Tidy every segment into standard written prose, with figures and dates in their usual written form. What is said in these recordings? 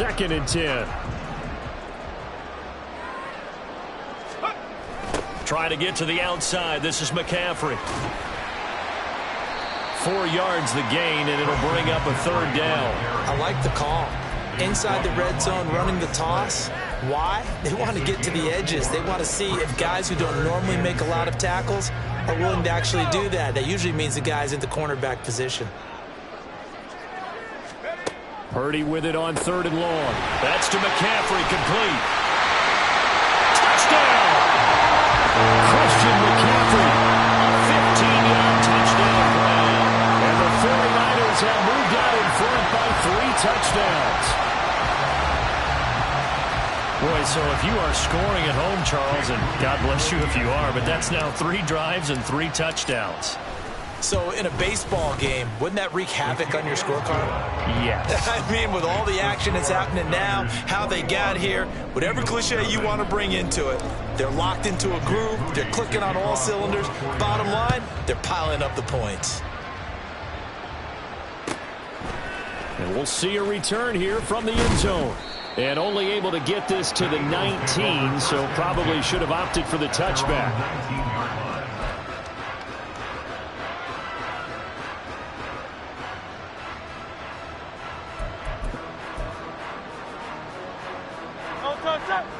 2nd and 10. Try to get to the outside. This is McCaffrey. 4 yards the gain, and it'll bring up a 3rd down. I like the call. Inside the red zone, running the toss. Why? They want to get to the edges. They want to see if guys who don't normally make a lot of tackles are willing to actually do that. That usually means the guy's in the cornerback position. Purdy with it on 3rd and long. That's to McCaffrey, complete. Touchdown! Christian McCaffrey, a 15-yard touchdown play. And the 49ers have moved out in front by 3 touchdowns. Boy, so if you are scoring at home, Charles, and God bless you if you are, but that's now 3 drives and 3 touchdowns. So in a baseball game, wouldn't that wreak havoc on your scorecard? Yes. I mean, with all the action that's happening now, how they got here, whatever cliche you want to bring into it, they're locked into a groove, they're clicking on all cylinders. Bottom line, they're piling up the points. And we'll see a return here from the end zone. And only able to get this to the 19, so probably should have opted for the touchback.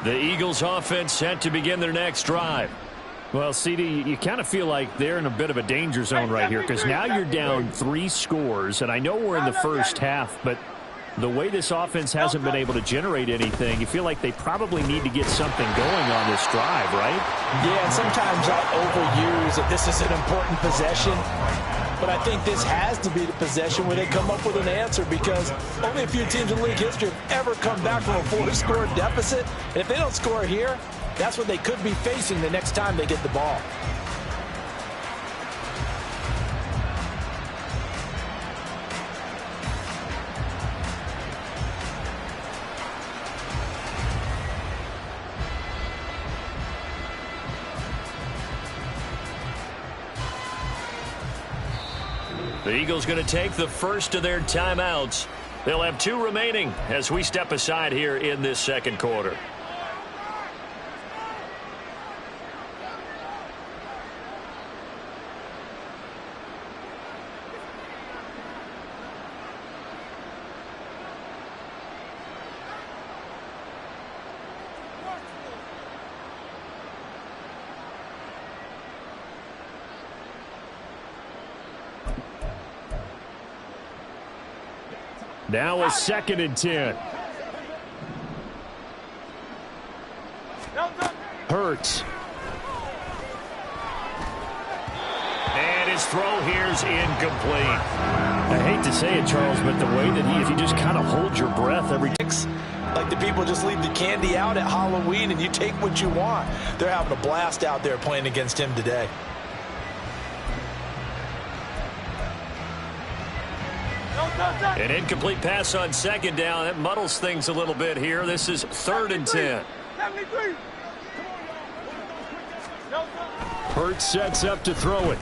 The Eagles offense set to begin their next drive. Well, CD, you kind of feel like they're in a bit of a danger zone right here because now you're down 3 scores, and I know we're in the first half, but the way this offense hasn't been able to generate anything, you feel like they probably need to get something going on this drive, right? Yeah, and sometimes I overuse that this is an important possession. But I think this has to be the possession where they come up with an answer because only a few teams in league history have ever come back from a 4-score deficit. And if they don't score here, that's what they could be facing the next time they get the ball. The Eagles going to take the first of their timeouts. They'll have 2 remaining as we step aside here in this second quarter. Now a 2nd and 10. Hurts. And his throw here's incomplete. I hate to say it, Charles, but the way that if you just kind of hold your breath every like the people just leave the candy out at Halloween and you take what you want. They're having a blast out there playing against him today. An incomplete pass on 2nd down. That muddles things a little bit here. This is 3rd and 10. Hurts sets up to throw it.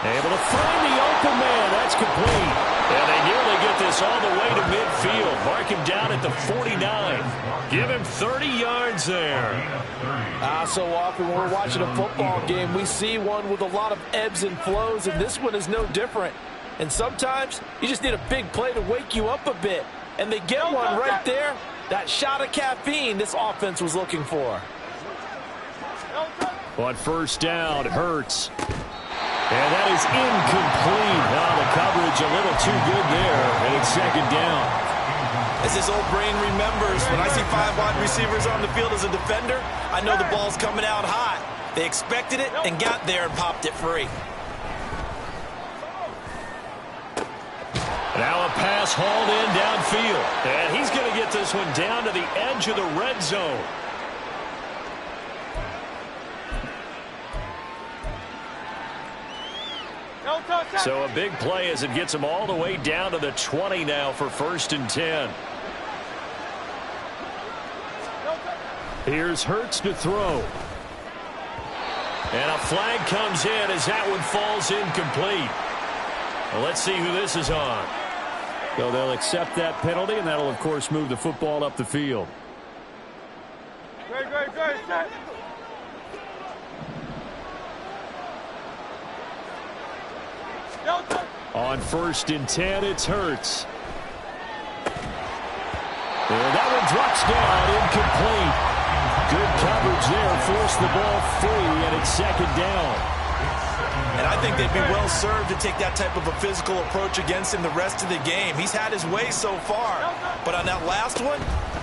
Able to find the open man. That's complete. And they nearly get this all the way to midfield. Mark him down at the 49. Give him 30 yards there. So often when we're watching a football game, we see one with a lot of ebbs and flows, and this one is no different. And sometimes you just need a big play to wake you up a bit. And they get one right there. That shot of caffeine this offense was looking for. On 1st down, Hurts. And that is incomplete. Now the coverage a little too good there. And it's 2nd down. As this old brain remembers, when I see 5 wide receivers on the field as a defender, I know the ball's coming out hot. They expected it and got there and popped it free. Now a pass hauled in downfield. And he's going to get this one down to the edge of the red zone. So a big play as it gets him all the way down to the 20 now for 1st and 10. Here's Hurts to throw. And a flag comes in as that one falls incomplete. Well, let's see who this is on. So they'll accept that penalty, and that'll, of course, move the football up the field. Great, set. On 1st and 10, it's Hurts. And that one drops down, incomplete. Good coverage there, forced the ball free, and it's 2nd down. And I think they'd be well served to take that type of a physical approach against him the rest of the game. He's had his way so far, but on that last one,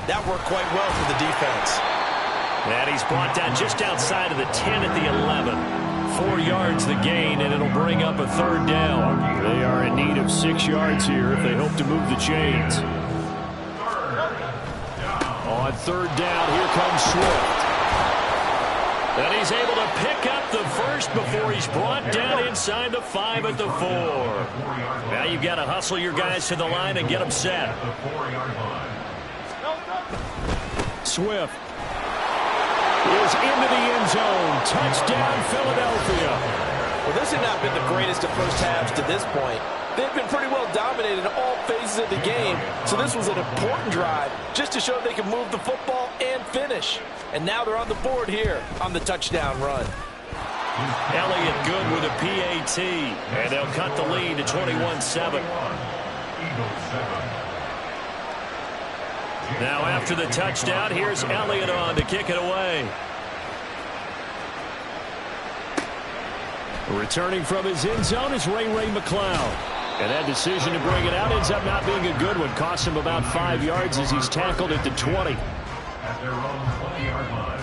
that worked quite well for the defense. And he's brought down just outside of the 10 at the 11. 4 yards the gain, and it'll bring up a 3rd down. They are in need of 6 yards here if they hope to move the chains. On 3rd down, here comes Swift. And he's able to pick up the first before he's brought down inside the 5 at the 4. Now you've got to hustle your guys to the line and get them set. Swift is into the end zone. Touchdown, Philadelphia. Well, this had not been the greatest of first halves to this point. They've been pretty well dominated in all phases of the game, so this was an important drive just to show they can move the football and finish. And now they're on the board here on the touchdown run. Elliott good with a PAT, and they'll cut the lead to 21-7. Now after the touchdown, here's Elliott on to kick it away. Returning from his end zone is Ray McCloud. And that decision to bring it out ends up not being a good one. Cost him about 5 yards as he's tackled at the 20. At their own 20-yard line.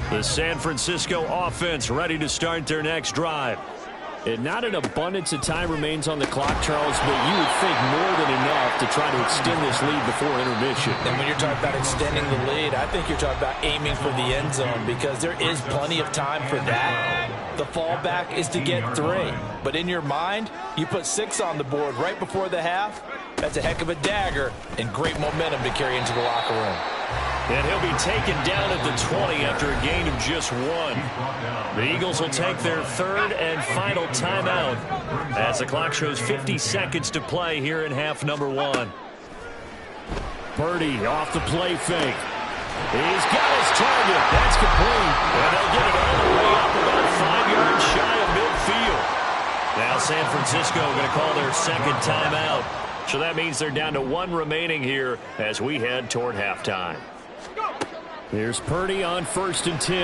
The San Francisco offense ready to start their next drive. And not an abundance of time remains on the clock, Charles, but you would think more than enough to try to extend this lead before intermission. And when you're talking about extending the lead, I think you're talking about aiming for the end zone because there is plenty of time for that. The fallback is to get 3. But in your mind, you put 6 on the board right before the half. That's a heck of a dagger and great momentum to carry into the locker room. And he'll be taken down at the 20 after a gain of just 1. The Eagles will take their 3rd and final timeout as the clock shows 50 seconds to play here in half number 1. Purdy off the play fake. He's got his target. That's complete. And they'll get it all the way up about 5 yards shy of midfield. Now San Francisco going to call their 2nd timeout. So that means they're down to 1 remaining here as we head toward halftime. Here's Purdy on 1st and 10.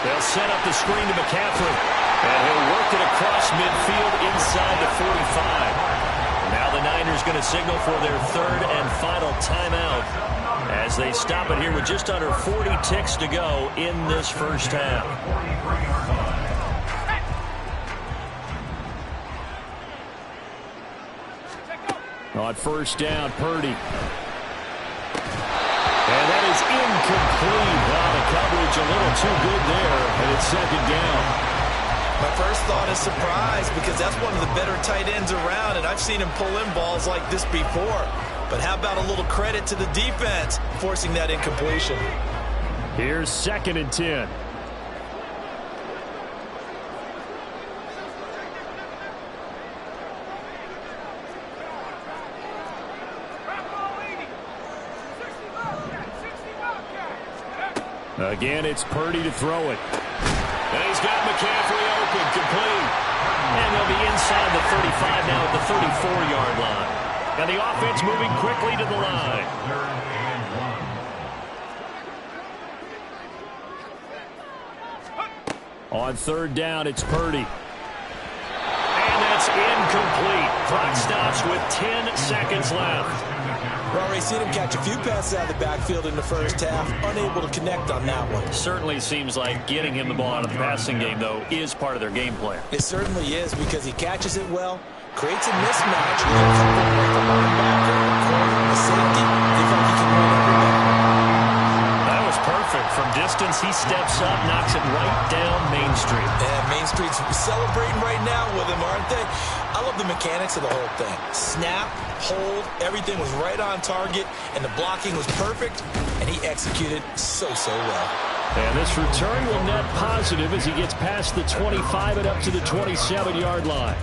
They'll set up the screen to McCaffrey. And he'll work it across midfield inside the 45. Now the Niners going to signal for their 3rd and final timeout as they stop it here with just under 40 ticks to go in this first half. On 1st down, Purdy. And that is incomplete. Wow, the coverage a little too good there, and it's 2nd down. My first thought is surprise because that's one of the better tight ends around, and I've seen him pull in balls like this before. But how about a little credit to the defense forcing that incompletion? Here's 2nd and 10. Again, it's Purdy to throw it. And he's got McCaffrey open, complete. And they'll be inside the 35 now at the 34-yard line. And the offense moving quickly to the line. On 3rd down, it's Purdy. And that's incomplete. Clock stops with 10 seconds left. We've already seen him catch a few passes out of the backfield in the first half, unable to connect on that one. Certainly seems like getting him the ball out of the passing game, though, is part of their game plan. It certainly is because he catches it well, creates a mismatch with a couple of the linebacker, the safety. They feel like he can run everywhere. That was perfect. From distance, he steps up, knocks it right down Main Street. And Main Street's celebrating right now with him, aren't they? A I love the mechanics of the whole thing. Snap, hold, everything was right on target, and the blocking was perfect, and he executed so well. And this return will net positive as he gets past the 25 and up to the 27-yard line.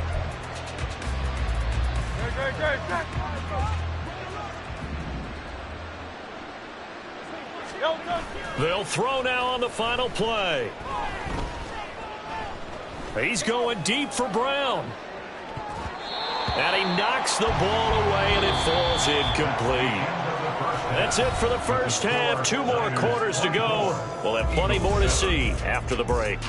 They'll throw now on the final play. He's going deep for Brown. And he knocks the ball away, and it falls incomplete. That's it for the first half. 2 more quarters to go. We'll have plenty more to see after the break.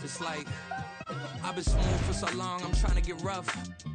It's like I've been smooth for so long, I'm trying to get rough.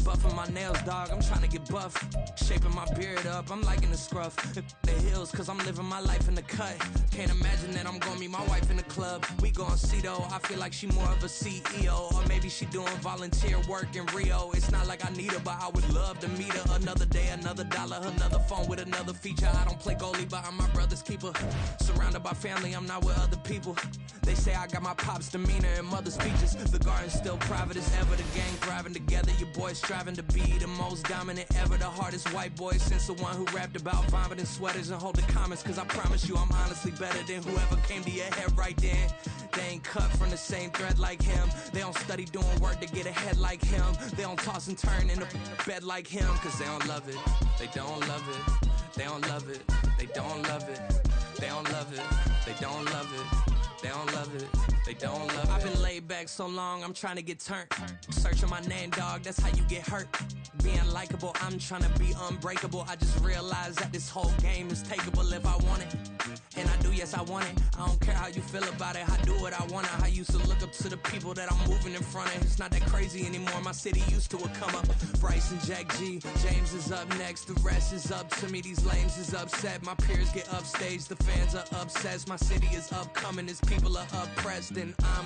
Buffing my nails, dog, I'm trying to get buff. Shaping my beard up, I'm liking the scruff. The hills, cause I'm living my life in the cut. Can't imagine that I'm gonna meet my wife in the club. We gon' see though, I feel like she more of a CEO. Or maybe she doing volunteer work in Rio. It's not like I need her, but I would love to meet her. Another day, another dollar, another phone with another feature. I don't play goalie, but I'm my brother's keeper. Surrounded by family, I'm not with other people. They say I got my pop's demeanor and mother's features. The garden's still private as ever, the gang thriving together. Your boys striving to be the most dominant ever. The hardest white boy since the one who rapped about vomiting sweaters and holding comments. Cause I promise you I'm honestly better than whoever came to your head right then. They ain't cut from the same thread like him. They don't study doing work to get ahead like him. They don't toss and turn in the bed like him. Cause they don't love it, they don't love it. They don't love it, they don't love it. They don't love it, they don't love it. They don't love it, they don't love it. I've been laid back so long, I'm trying to get turned. Searching my name, dog, that's how you get hurt. Being likable, I'm trying to be unbreakable. I just realized that this whole game is takeable if I want it. And I do, yes, I want it. I don't care how you feel about it, I do what I want it. I used to look up to the people that I'm moving in front of. It's not that crazy anymore, my city used to it come up. Bryce and Jack G, James is up next. The rest is up to me, these lames is upset. My peers get upstaged, the fans are obsessed. My city is upcoming, it's people are oppressed, and I'm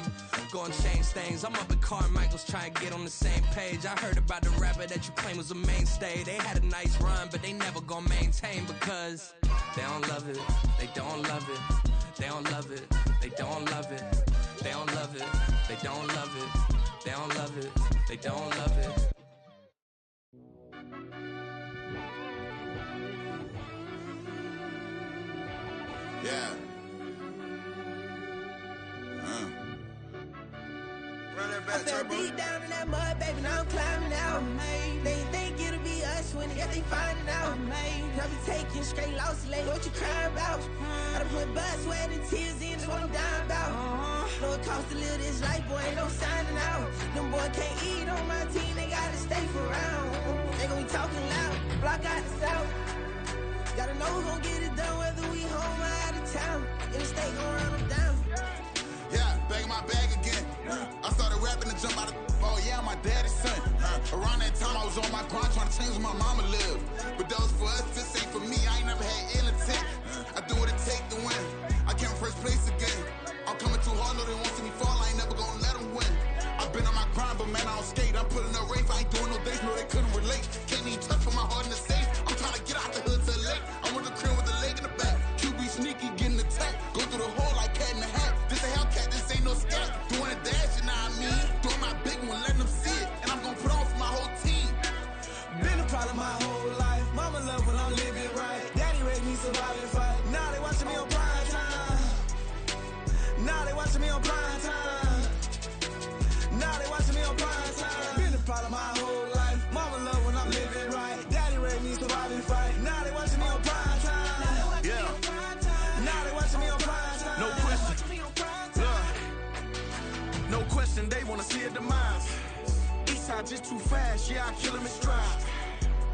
gonna change things. I'm up at Carmichael's trying to get on the same page. I heard about the rapper that you claim was a mainstay. They had a nice run, but they never gonna maintain because they don't love it, they don't love it, they don't love it, they don't love it, they don't love it, they don't love it, they don't love it, they don't love it. Yeah. Run that back, I fell turbo. deep down in that mud, baby, now I'm climbing out. They think it'll be us when they finding out. I be taking straight losses, like what you crying about? I done put blood, sweat, and tears in, just what I'm dying about. Know it costs to live this life, boy, ain't no signing out. Them boy can't eat on my team, they gotta stay for round. They gon' be talking loud, block out the south. Gotta know who gon' get it done, whether we home or out of town. In the state gon' run them down. Yeah, back in my bag again. I started rapping to jump out of oh yeah, I'm my daddy's son. Around that time I was on my grind trying to change where my mama lived. But that was for us, this ain't for me. I ain't never had ill intent. I do what it take to win. I came first place again. I'm coming too hard, no they won't see me fall. I ain't never gonna let them win. I've been on my grind, but man I don't skate. I'm putting up race, I ain't doing no days, no they couldn't relate. Can't even touch for my heart in the safe. I'm trying to get out the hood to the lake. I'm with the crib with the leg in the back. QB sneaky, getting attacked. Go through the hole like cat in the hat. This a Hellcat, this ain't no scat. Doing a dash, you know what I mean? Doing my big one, letting them see it. And I'm gonna put on for my whole team. Been a problem my whole life. Mama love when I'm living right. Daddy raised me survive and fight. Now they watching me on prime time. Now they watching me on prime time. Now they watching me on prime time. Been a problem my whole life. Mama love when I'm living right. Daddy raised me survive and fight. Now they watching me on prime time. Yeah. Now they watching me on prime time. No question. No question, they wanna see a demise. Eastside just too fast, yeah, I kill them in stride.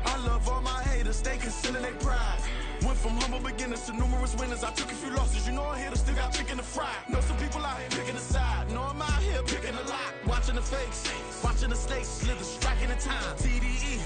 I love all my haters, they concealing their pride. Went from humble beginners to numerous winners. I took a few losses, you know I'm here to still got chicken to fry. Know some people out here picking a side, know I'm out here picking a lot. Watching the fakes, watching the stakes, slither, striking the time. TDE,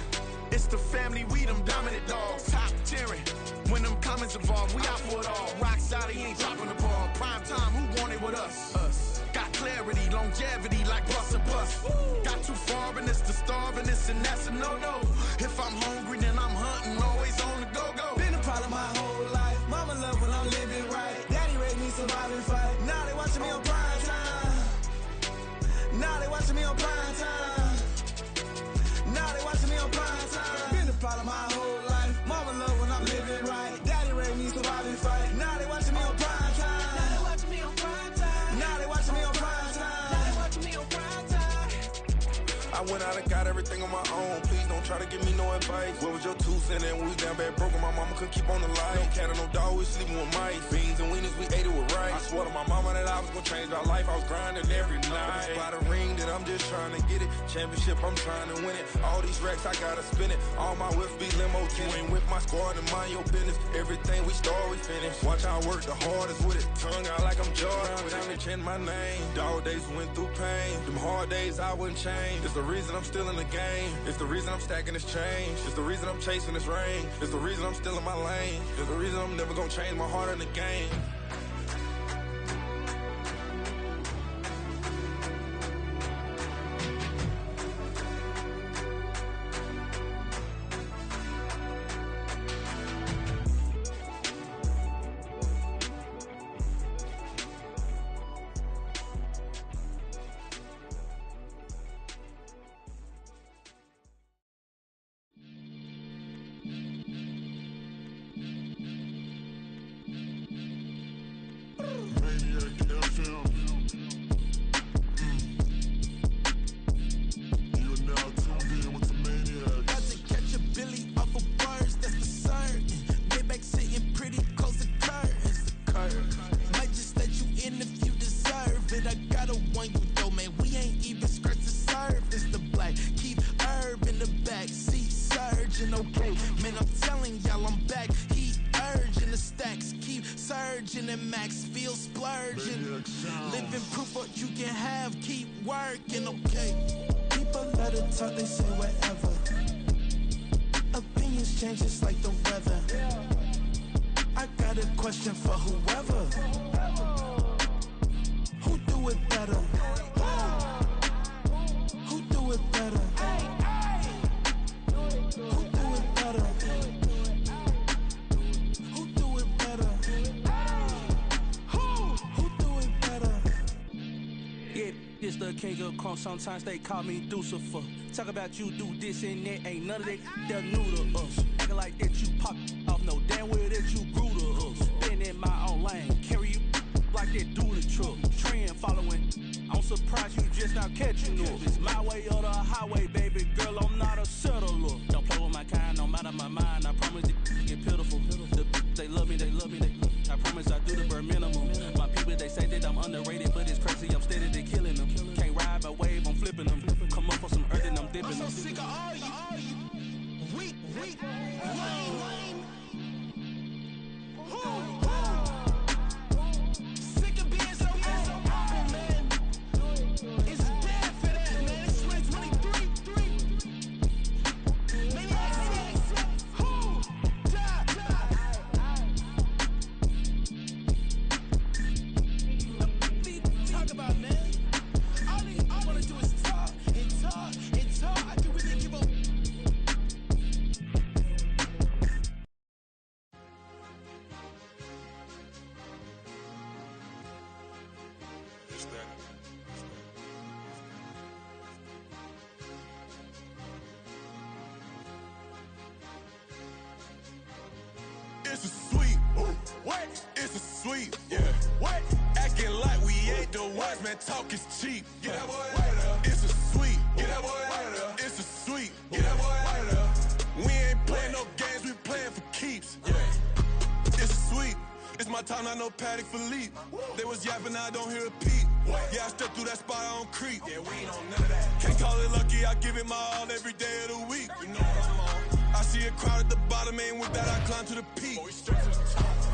it's the family, we them dominant dogs. Top tiering, when them comments involved, we out for it all. Rock solid, he ain't dropping the ball. Prime time, who want it with us? Us. Got clarity, longevity, like bus and bus. Got too far and it's the starving, this and that's a no-no. If I'm hungry, then I'm hunting, always on the go-go. Been a problem my whole life. Mama love when I'm living right. Daddy raised me survive and fight. Now they watching me on prime time. Now they watching me on prime time. Now they watching me on prime time. Been a problem my whole life. Mama love when I'm living right. Daddy raised me survive and fight. Now they watching me on prime time. Now they watching me on prime time. Now they watching me on prime time. Now they watching me on prime time. I went out and got everything on my own. Please don't try to give me no advice. What was your 2 cents and we was down bad broke and my mama couldn't keep on the light. No cat and no dog, we sleeping with mice. Beans and weenies, we ate it with rice. I swore to my mama that I was gonna change our life. I was grinding every night. By the ring that I'm just trying to get it. Championship, I'm trying to win it. All these racks, I gotta spin it. All my whips be limo. You ain't with my squad and mind your business. Everything we start, we finish. Watch how I work the hardest with it. Tongue out like I'm Jordan. Time to change my name. Dog days went through pain. Them hard days I wouldn't change. It's the reason I'm still in the game. It's the reason I'm stacking this change. It's the reason I'm chasing this ring. It's the reason I'm still in my lane. It's the reason I'm never gonna change my heart in the game. Sometimes they call me Lucifer. Talk about you do this and that. Ain't none of that they're new to us. Acting like that you pop off. No damn well that you grew to us. Been in my own lane. Carry you like that do the truck. Trend following. I'm surprised you just now catching us. It's my way or the highway, baby girl. I'm not a settler. Don't play with my kind. I'm out of my mind. I promise it get pitiful. They love me. I promise I do the bare minimum. My people, they say that I'm underrated, but it's crazy. I'm steady to killing them. Can't ride my wave, I'm flipping them. Come up for some earth and I'm dipping them. I'm so sick of all you. Weak, lame. Sick of being so humble, man. It's dead for that, man. It's 2023. Maniacs. Who? Die. Talk about, man. All I wanna do is talk. I can really give up. It's a sweet. What? It's a sweet. Yeah. What? Acting like we ain't the ones, man. Talk is cheap. Get that boy out of there. It's a sweet. Get that boy out of there. It's a sweet. Get that boy out of there. We ain't playing no games. We playing for keeps. Yeah. It's a sweet. It's my time, not no Paddock Philippe. They was yapping, I don't hear a peep. Yeah, I stepped through that spot, I don't creep. Yeah, we ain't on none of that. Can't call it lucky, I give it my all every day of the week. You know what I'm on. I see a crowd at the bottom, ain't with that, I climb to the peak.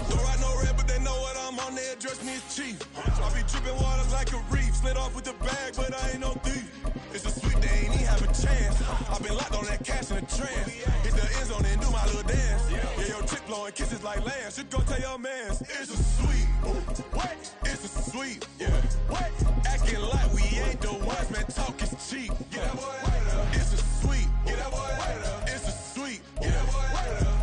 Don't ride no red, but they know what I'm on, they address me as chief. I be tripping waters like a reef, slid off with the bag, but I ain't no thief. It's a sweet, they ain't even have a chance. I've been locked on that cash in a trance. Hit the end zone and do my little dance. Yeah, your chick blowing kisses like Lance. You go tell your mans, it's a sweet. What? It's a sweet. Yeah. What? Acting like we ain't the ones, man, talk is cheap. Get that boy out of there. It's a sweet. Get that boy out of there. It's a sweet. Get that boy out of there.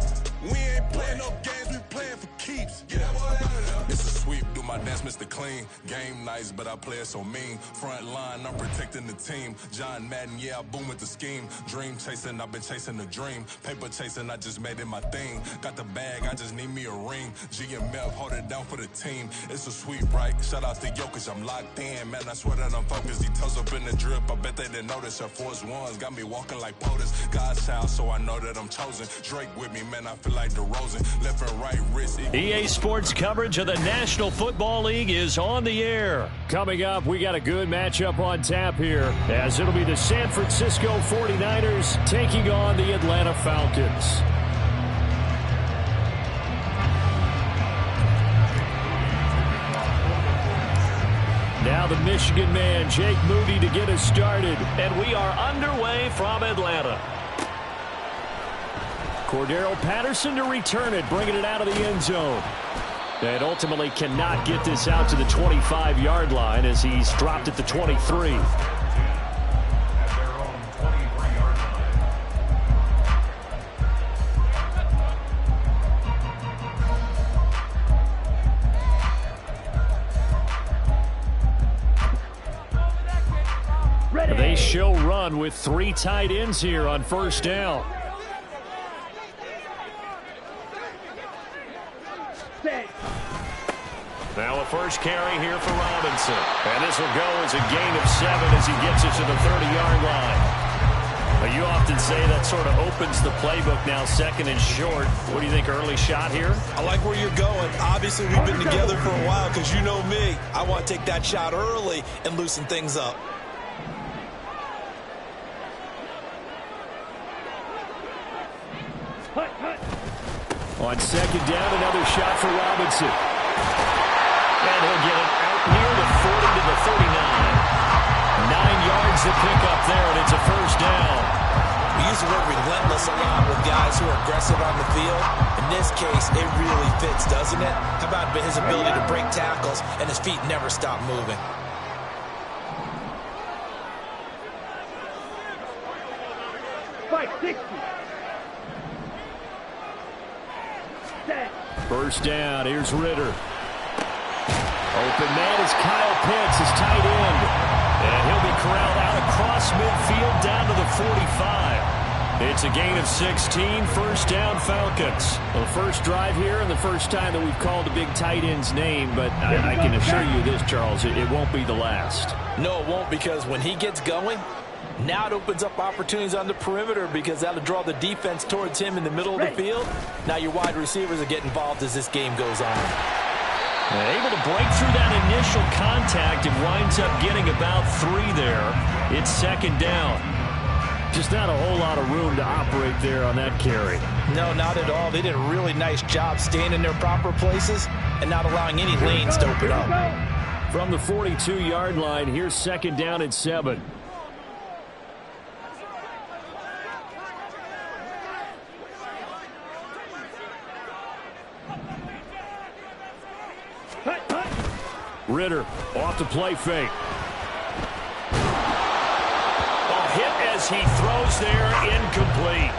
We ain't playing no games, we playing for keeps. Get that boy out of there. It's a sweep, do my dance, Mr. Clean. Game nice, but I play it so mean. Front line, I'm protecting the team. John Madden, yeah, I boom with the scheme. Dream chasing, I've been chasing the dream. Paper chasing, I just made it my thing. Got the bag, I just need me a ring. GMF, hold it down for the team. It's a sweep, right? Shout out to Jokic, I'm locked in. Man, I swear that I'm focused. He toes up in the drip, I bet they didn't notice. Air Force Ones got me walking like POTUS. God's child, so I know that I'm chosen. Drake with me, man, I feel like DeRozan. Left and right wrist. EA Sports coverage of the National Football League is on the air. Coming up, we got a good matchup on tap here, as it'll be the San Francisco 49ers taking on the Atlanta Falcons. Now the Michigan man, Jake Moody, to get us started. And we are underway from Atlanta. Cordero Patterson to return it, bringing it out of the end zone. And ultimately cannot get this out to the 25-yard line as he's dropped at the 23. They show run with 3 tight ends here on first down. Now a first carry here for Robinson. And this will go as a gain of 7 as he gets it to the 30-yard line. Now you often say that sort of opens the playbook now, second and short. What do you think, early shot here? I like where you're going. Obviously, we've been together for a while because you know me. I want to take that shot early and loosen things up. On second down, another shot for Robinson. And he'll get it out near the 40 to the 39. 9 yards to pick up there, and it's a first down. We use the word relentless a lot with guys who are aggressive on the field. In this case, it really fits, doesn't it? How about his ability to break tackles and his feet never stop moving? First down, here's Ritter. Open man is Kyle Pitts, his tight end. And he'll be corralled out across midfield down to the 45. It's a gain of 16, first down Falcons. Well, the first drive here and the first time that we've called a big tight end's name, but I can assure you this, Charles, it won't be the last. No, it won't, because when he gets going, now it opens up opportunities on the perimeter because that'll draw the defense towards him in the middle of the field. Now your wide receivers will get involved as this game goes on. Able to break through that initial contact and winds up getting about 3 there. It's second down. Just not a whole lot of room to operate there on that carry. No, not at all. They did a really nice job staying in their proper places and not allowing any lanes to open up. From the 42-yard line, here's second down and 7. Ritter off the play fake. Hit as he throws there, incomplete.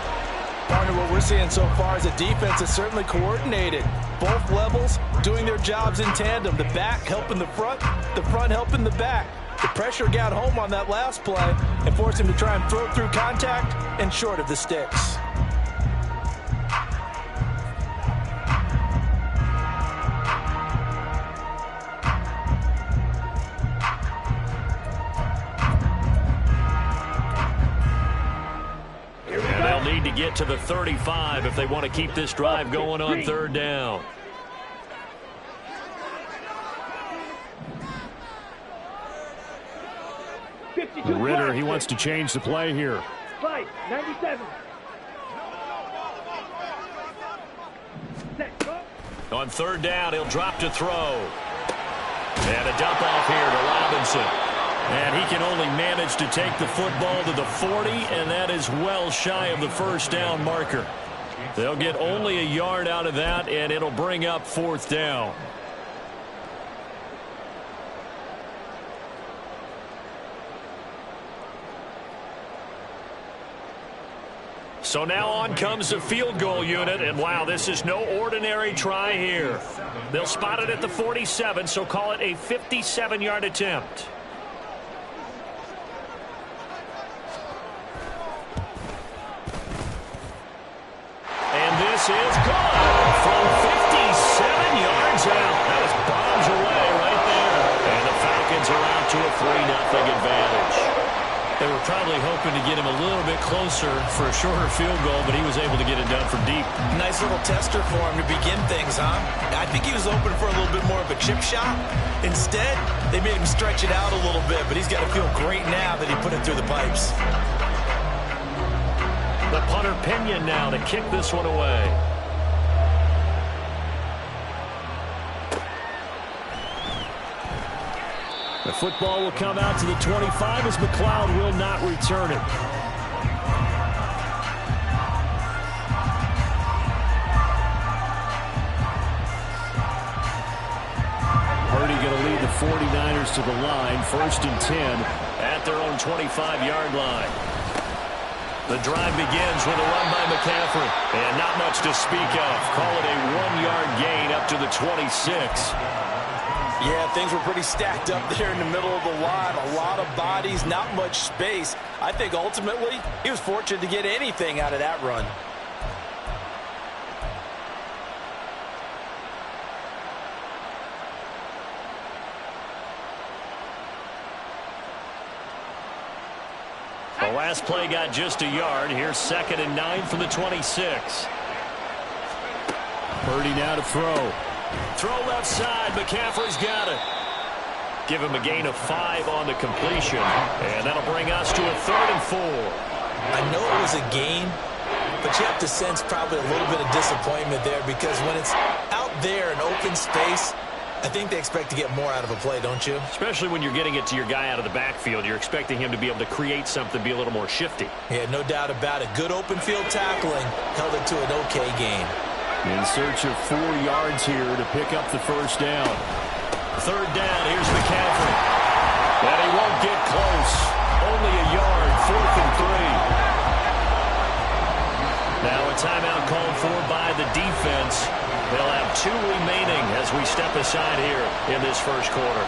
Partner, what we're seeing so far is the defense is certainly coordinated. Both levels doing their jobs in tandem. The back helping the front helping the back. The pressure got home on that last play and forced him to try and throw through contact and short of the sticks. To get to the 35 if they want to keep this drive going on third down. Ritter, he wants to change the play here. 97. On third down, he'll drop to throw. And a dump off here to Robinson. And he can only manage to take the football to the 40, and that is well shy of the first down marker. They'll get only a yard out of that, and it'll bring up fourth down. So now on comes the field goal unit, and wow, this is no ordinary try here. They'll spot it at the 47, so call it a 57-yard attempt. And this is good from 57 yards out. That was bombs away right there. And the Falcons are out to a 3-0 advantage. They were probably hoping to get him a little bit closer for a shorter field goal, but he was able to get it done from deep. Nice little tester for him to begin things, huh? I think he was open for a little bit more of a chip shot. Instead, they made him stretch it out a little bit, but he's got to feel great now that he put it through the pipes. The punter Pinion now to kick this one away. The football will come out to the 25 as McLeod will not return it. Purdy going to lead the 49ers to the line. 1st and 10 at their own 25-yard line. The drive begins with a run by McCaffrey. And not much to speak of. Call it a 1-yard gain up to the 26. Yeah, things were pretty stacked up there in the middle of the line. A lot of bodies, not much space. I think ultimately he was fortunate to get anything out of that run. The last play got just a yard. Here's 2nd and 9 from the 26. Purdy now to throw. Throw left side. McCaffrey's got it. Give him a gain of 5 on the completion. And that'll bring us to a 3rd and 4. I know it was a gain, but you have to sense probably a little bit of disappointment there because when it's out there in open space, I think they expect to get more out of a play, don't you? Especially when you're getting it to your guy out of the backfield. You're expecting him to be able to create something, be a little more shifty. Yeah, no doubt about it. Good open field tackling held it to an okay gain. In search of 4 yards here to pick up the first down. 3rd down, here's McCaffrey. And he won't get close. Only a yard, 4th and 3. Now a timeout called for by the defense. They'll have 2 remaining as we step aside here in this first quarter.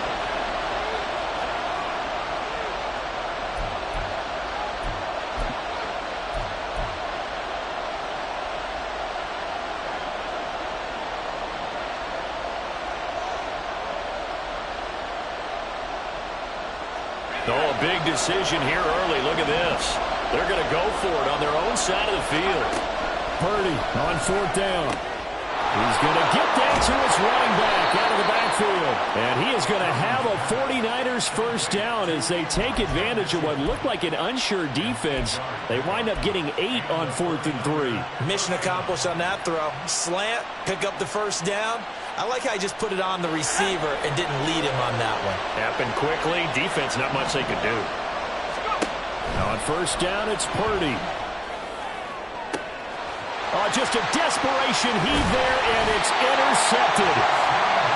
Oh, a big decision here early. Look at this. They're going to go for it on their own side of the field. Purdy on 4th down. He's going to get down to his running back out of the backfield. And he is going to have a 49ers first down as they take advantage of what looked like an unsure defense. They wind up getting 8 on 4th and 3. Mission accomplished on that throw. Slant, pick up the first down. I like how he just put it on the receiver and didn't lead him on that one. Happened quickly. Defense, not much they could do. Now on 1st down, it's Purdy. Oh, just a desperation heave there, and it's intercepted.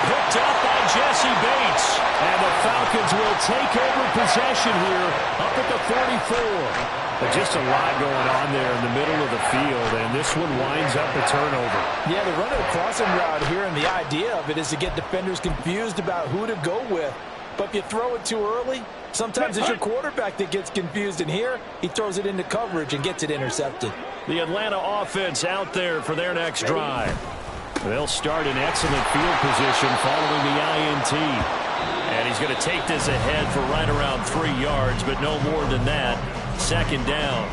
Picked up by Jesse Bates. And the Falcons will take over possession here up at the 44. But just a lot going on there in the middle of the field, and this one winds up a turnover. Yeah, the run of the crossing route here, and the idea of it is to get defenders confused about who to go with. But if you throw it too early, sometimes it's your quarterback that gets confused, and here he throws it into coverage and gets it intercepted. The Atlanta offense out there for their next drive. They'll start in excellent field position following the INT. And he's going to take this ahead for right around 3 yards, but no more than that. 2nd down.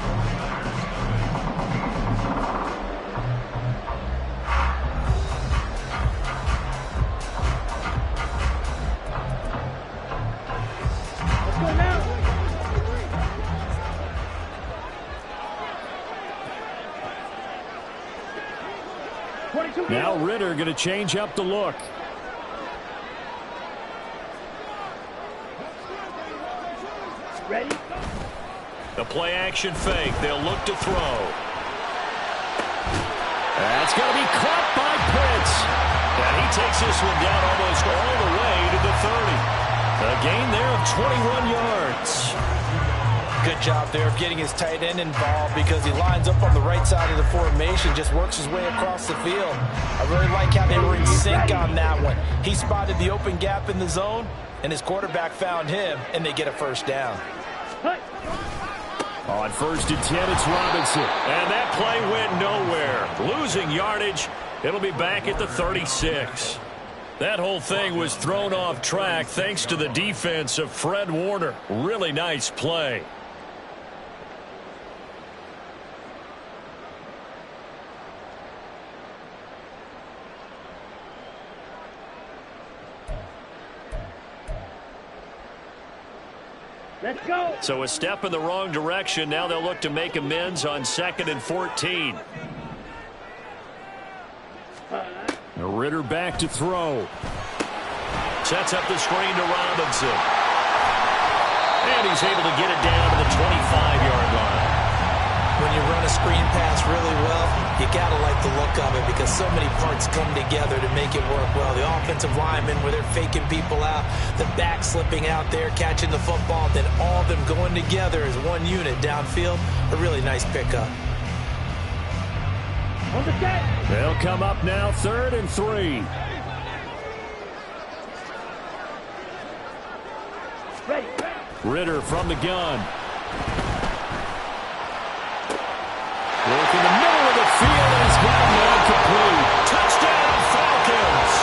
Now Ritter going to change up the look. Ready? The play action fake. They'll look to throw. That's going to be caught by Pitts. And he takes this one down almost all the way to the 30. A gain there of 21 yards. Good job there of getting his tight end involved because he lines up on the right side of the formation, just works his way across the field. I really like how they were in sync on that one. He spotted the open gap in the zone, and his quarterback found him, and they get a first down. On 1st and 10, it's Robinson. And that play went nowhere. Losing yardage. It'll be back at the 36. That whole thing was thrown off track thanks to the defense of Fred Warner. Really nice play. Let's go. So a step in the wrong direction. Now they'll look to make amends on 2nd and 14. Ritter back to throw. Sets up the screen to Robinson. And he's able to get it down to the 25-yard line. When you run a screen pass really well, you got to like the look of it because so many parts come together to make it work well. The offensive linemen, where they're faking people out, the back slipping out there, catching the football, then all of them going together as one unit downfield. A really nice pickup. On the set. They'll come up now 3rd and 3. Ready. Ritter from the gun. Work in the middle of the field, and he's got him complete. Touchdown, Falcons.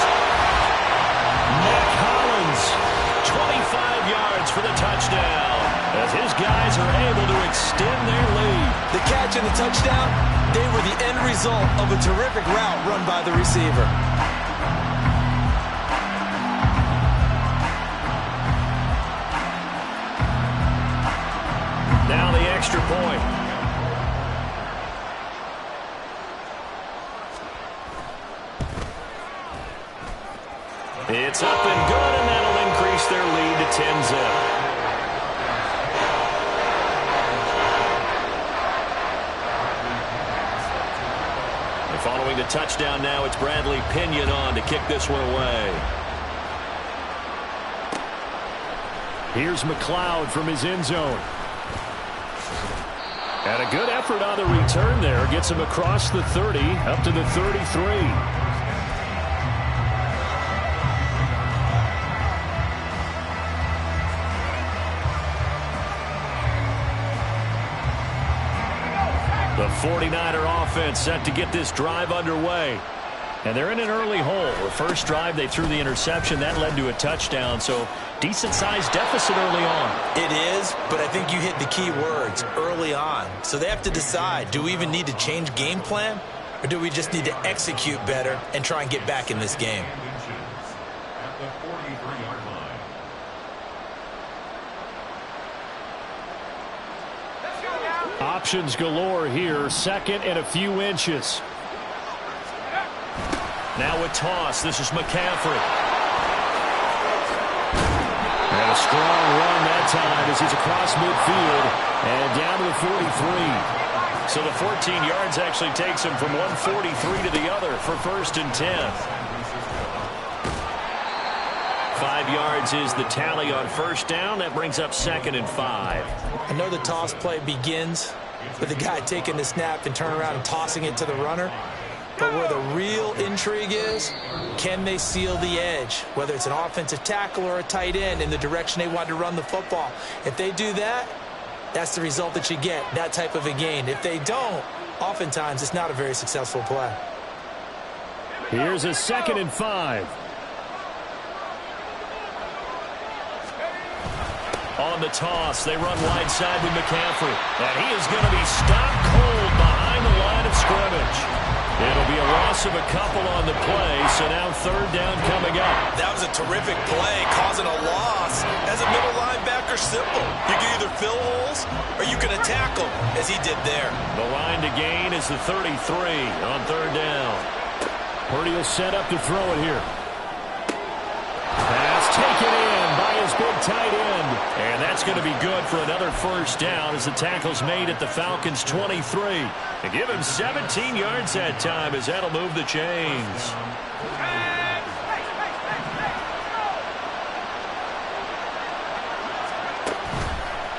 Matt Collins, 25 yards for the touchdown, as his guys are able to extend their lead. The catch and the touchdown, they were the end result of a terrific route run by the receiver. Now the extra point. It's up and good, and that'll increase their lead to 10-zip. And following the touchdown now, it's Bradley Pinion on to kick this one away. Here's McLeod from his end zone. And a good effort on the return there. Gets him across the 30, up to the 33. The 49er offense set to get this drive underway. And they're in an early hole. The first drive, they threw the interception. That led to a touchdown. So decent-sized deficit early on. It is, but I think you hit the key words, early on. So they have to decide, do we even need to change game plan? Or do we just need to execute better and try and get back in this game? Options galore here. 2nd and a few inches. Now a toss. This is McCaffrey. And a strong run that time as he's across midfield and down to the 43. So the 14 yards actually takes him from 143 to the other for 1st and 10. 5 yards is the tally on 1st down. That brings up 2nd and 5. I know the toss play begins with the guy taking the snap and turning around and tossing it to the runner. But where the real intrigue is, can they seal the edge? Whether it's an offensive tackle or a tight end in the direction they want to run the football. If they do that, that's the result that you get, that type of a gain. If they don't, oftentimes it's not a very successful play. Here's a 2nd and 5. On the toss, they run wide side with McCaffrey. And he is going to be stopped cold behind the line of scrimmage. It'll be a loss of a couple on the play, so now 3rd down coming up. That was a terrific play, causing a loss. As a middle linebacker, simple. You can either fill holes or you can attack them, as he did there. The line to gain is the 33 on 3rd down. Purdy will set up to throw it here. Pass taken in by his big tight end. And that's going to be good for another first down as the tackle's made at the Falcons' 23. And give him 17 yards that time as that'll move the chains.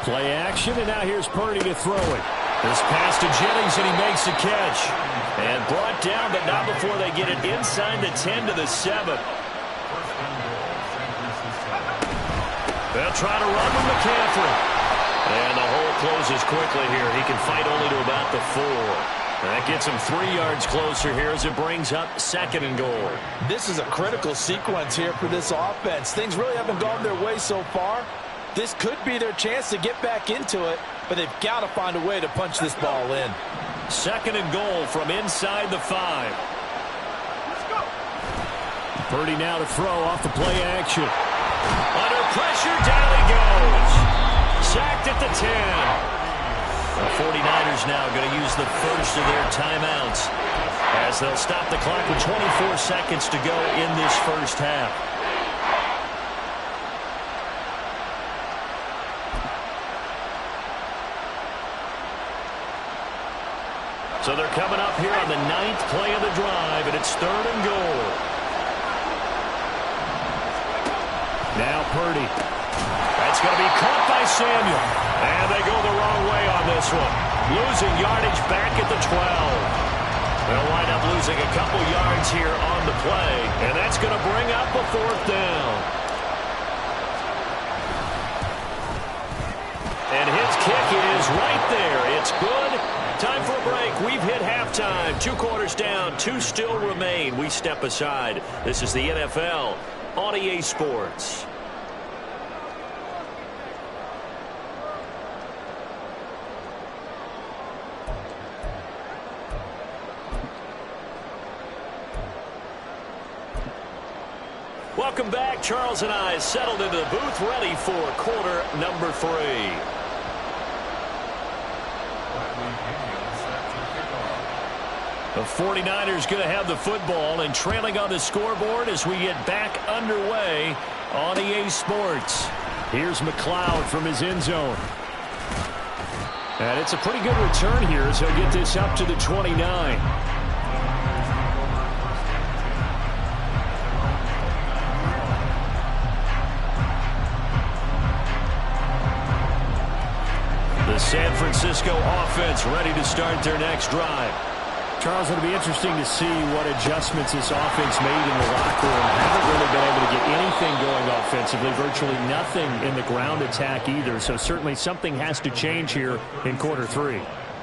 Play action, and now here's Purdy to throw it. This pass to Jennings, and he makes the catch. And brought down, but not before they get it inside the 10 to the 7. They'll try to run with McCaffrey. And the hole closes quickly here. He can fight only to about the 4. That gets him 3 yards closer here as it brings up 2nd and goal. This is a critical sequence here for this offense. Things really haven't gone their way so far. This could be their chance to get back into it, but they've got to find a way to punch this ball in. 2nd and goal from inside the 5. Purdy now to throw off the play action. Under pressure, down he goes. Sacked at the 10. The 49ers now going to use the first of their timeouts as they'll stop the clock with 24 seconds to go in this first half. So they're coming up here on the 9th play of the drive, and it's 3rd and goal. Now Purdy. That's going to be caught by Samuel. And they go the wrong way on this one. Losing yardage back at the 12. They'll wind up losing a couple yards here on the play, and that's going to bring up a 4th down. And his kick is right there. It's good. Time for a break. We've hit halftime. 2 quarters down. 2 still remain. We step aside. This is the NFL on EA Sports. Welcome back. Charles and I settled into the booth, ready for quarter number 3. The 49ers going to have the football and trailing on the scoreboard as we get back underway on EA Sports. Here's McLeod from his end zone. And it's a pretty good return here as he'll get this up to the 29. The San Francisco offense ready to start their next drive. Charles, it'll be interesting to see what adjustments this offense made in the locker room. Haven't really been able to get anything going offensively, virtually nothing in the ground attack either. So certainly something has to change here in quarter 3.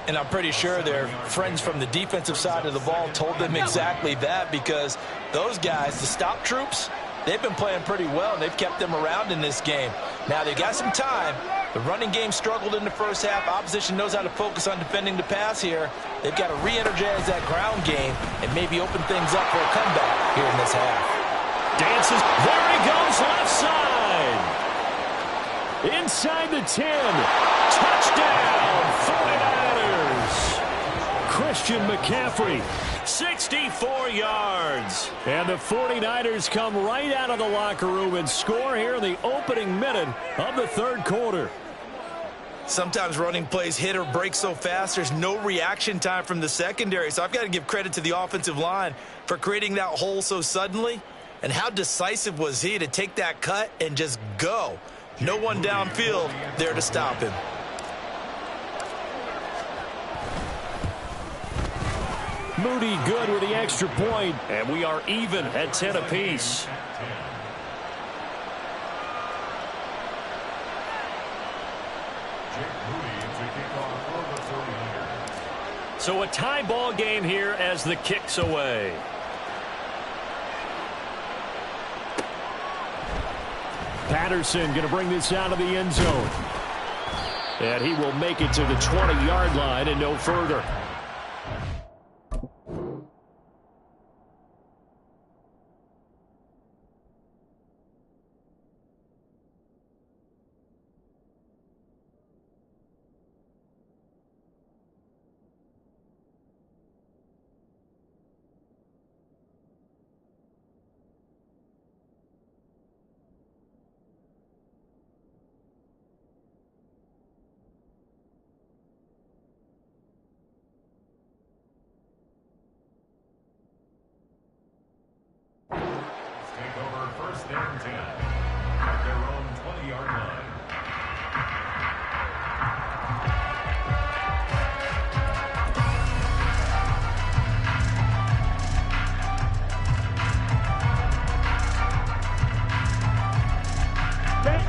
And I'm pretty sure their friends from the defensive side of the ball told them exactly that, because those guys, the stop troops, they've been playing pretty well, and they've kept them around in this game. Now, they've got some time. The running game struggled in the first half. Opposition knows how to focus on defending the pass here. They've got to re-energize that ground game and maybe open things up for a comeback here in this half. Dances. There he goes, left side. Inside the 10. Touchdown, 49ers. Christian McCaffrey, 64 yards. And the 49ers come right out of the locker room and score here in the opening minute of the 3rd quarter. Sometimes running plays hit or break so fast, there's no reaction time from the secondary. So I've got to give credit to the offensive line for creating that hole so suddenly. And how decisive was he to take that cut and just go? No one downfield there to stop him. Moody good with the extra point, and we are even at 10 apiece. So a tie ball game here as the kick's away. Patterson going to bring this out of the end zone. And he will make it to the 20-yard line and no further.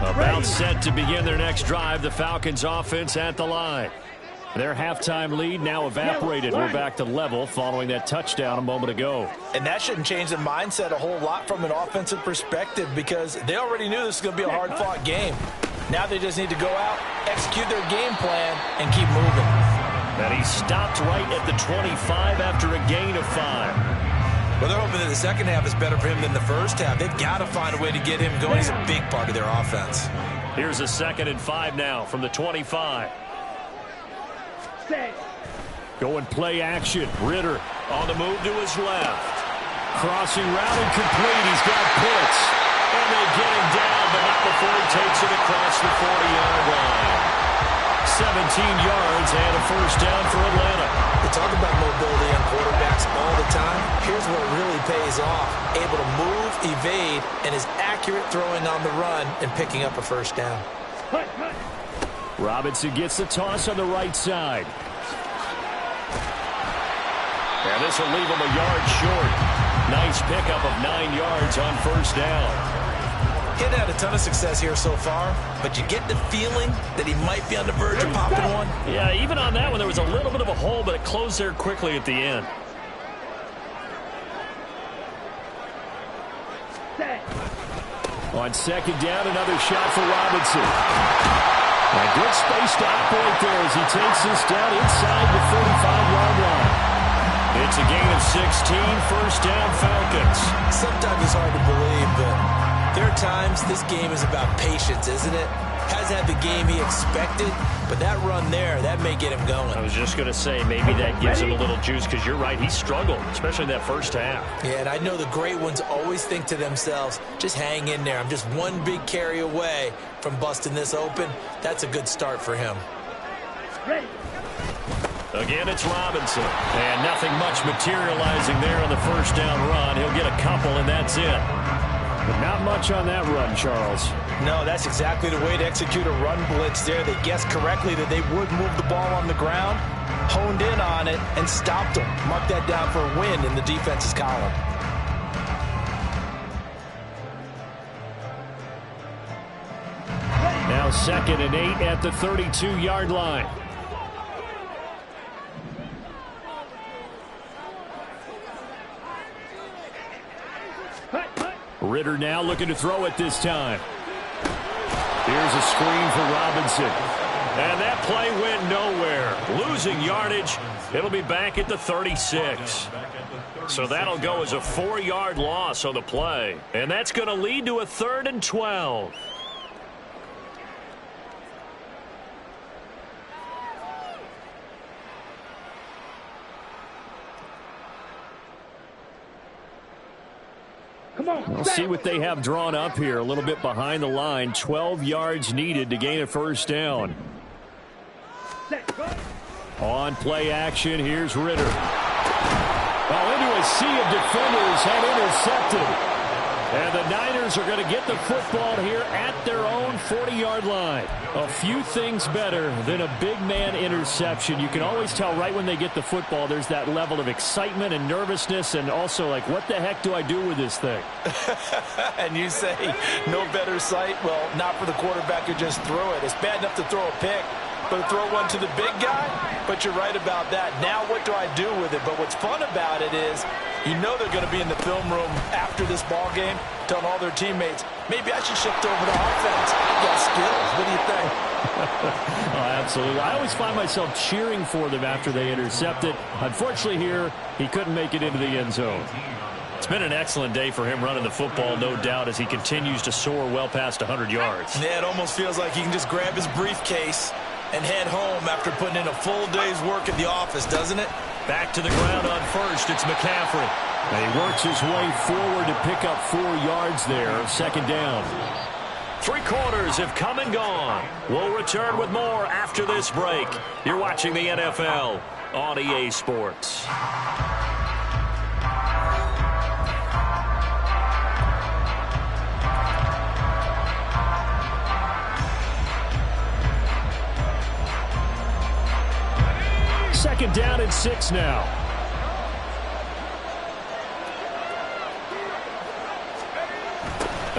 About set to begin their next drive. The Falcons offense at the line. Their halftime lead now evaporated. We're back to level following that touchdown a moment ago. And that shouldn't change the mindset a whole lot from an offensive perspective because they already knew this was going to be a hard-fought game. Now they just need to go out, execute their game plan, and keep moving. And he stopped right at the 25 after a gain of 5. Well, they're hoping that the second half is better for him than the first half. They've got to find a way to get him going. He's a big part of their offense. Here's a 2nd and 5 now from the 25. Going play action. Ritter on the move to his left. Crossing route and complete. He's got Pitts. And they get him down, but not before he takes it across the 40-yard line. 17 yards and a first down for Atlanta. We talk about mobility on quarterbacks all the time. Here's where it really pays off. Able to move, evade, and is accurate throwing on the run and picking up a first down. Robinson gets the toss on the right side. And this will leave him a yard short. Nice pickup of 9 yards on first down. He hadn't had a ton of success here so far, but you get the feeling that he might be on the verge of popping one. Yeah, even on that one, there was a little bit of a hole, but it closed there quickly at the end. On second down, another shot for Robinson. A good space to operate there as he takes this down inside the 45-yard line. It's a gain of 16, first down Falcons. Sometimes it's hard to believe, but there are times this game is about patience, isn't it? Hasn't had the game he expected, but that run there, that may get him going. I was just going to say, maybe that gives him a little juice because you're right, he struggled, especially in that first half. Yeah, and I know the great ones always think to themselves, just hang in there. I'm just one big carry away from busting this open. That's a good start for him. Again, it's Robinson. And nothing much materializing there on the first down run. He'll get a couple, and that's it. But not much on that run, Charles. No, that's exactly the way to execute a run blitz there. They guessed correctly that they would move the ball on the ground, honed in on it, and stopped them. Mark that down for a win in the defense's column. Now 2nd and 8 at the 32-yard line. Ritter now looking to throw it this time. Here's a screen for Robinson. And that play went nowhere. Losing yardage. It'll be back at the 36. So that'll go as a 4-yard loss on the play. And that's going to lead to a 3rd and 12. We'll see what they have drawn up here. A little bit behind the line. 12 yards needed to gain a first down. On play action, here's Ritter. Well, into a sea of defenders and intercepted. And the Niners are going to get the football here at their own 40-yard line. A few things better than a big man interception. You can always tell right when they get the football, there's that level of excitement and nervousness and also like, what the heck do I do with this thing? And you say, no better sight? Well, not for the quarterback who just threw it. It's bad enough to throw a pick, but to throw one to the big guy? But you're right about that. Now what do I do with it? But what's fun about it is you know they're going to be in the film room after this ball game telling all their teammates, maybe I should shift over to offense. I've got skills. What do you think? Oh, absolutely. I always find myself cheering for them after they intercept it. Unfortunately here, he couldn't make it into the end zone. It's been an excellent day for him running the football, no doubt, as he continues to soar well past 100 yards. Yeah, it almost feels like he can just grab his briefcase and head home after putting in a full day's work at the office, doesn't it? Back to the ground on first. It's McCaffrey. And he works his way forward to pick up 4 yards there. 2nd down. 3 quarters have come and gone. We'll return with more after this break. You're watching the NFL on EA Sports. Second down and 6 now.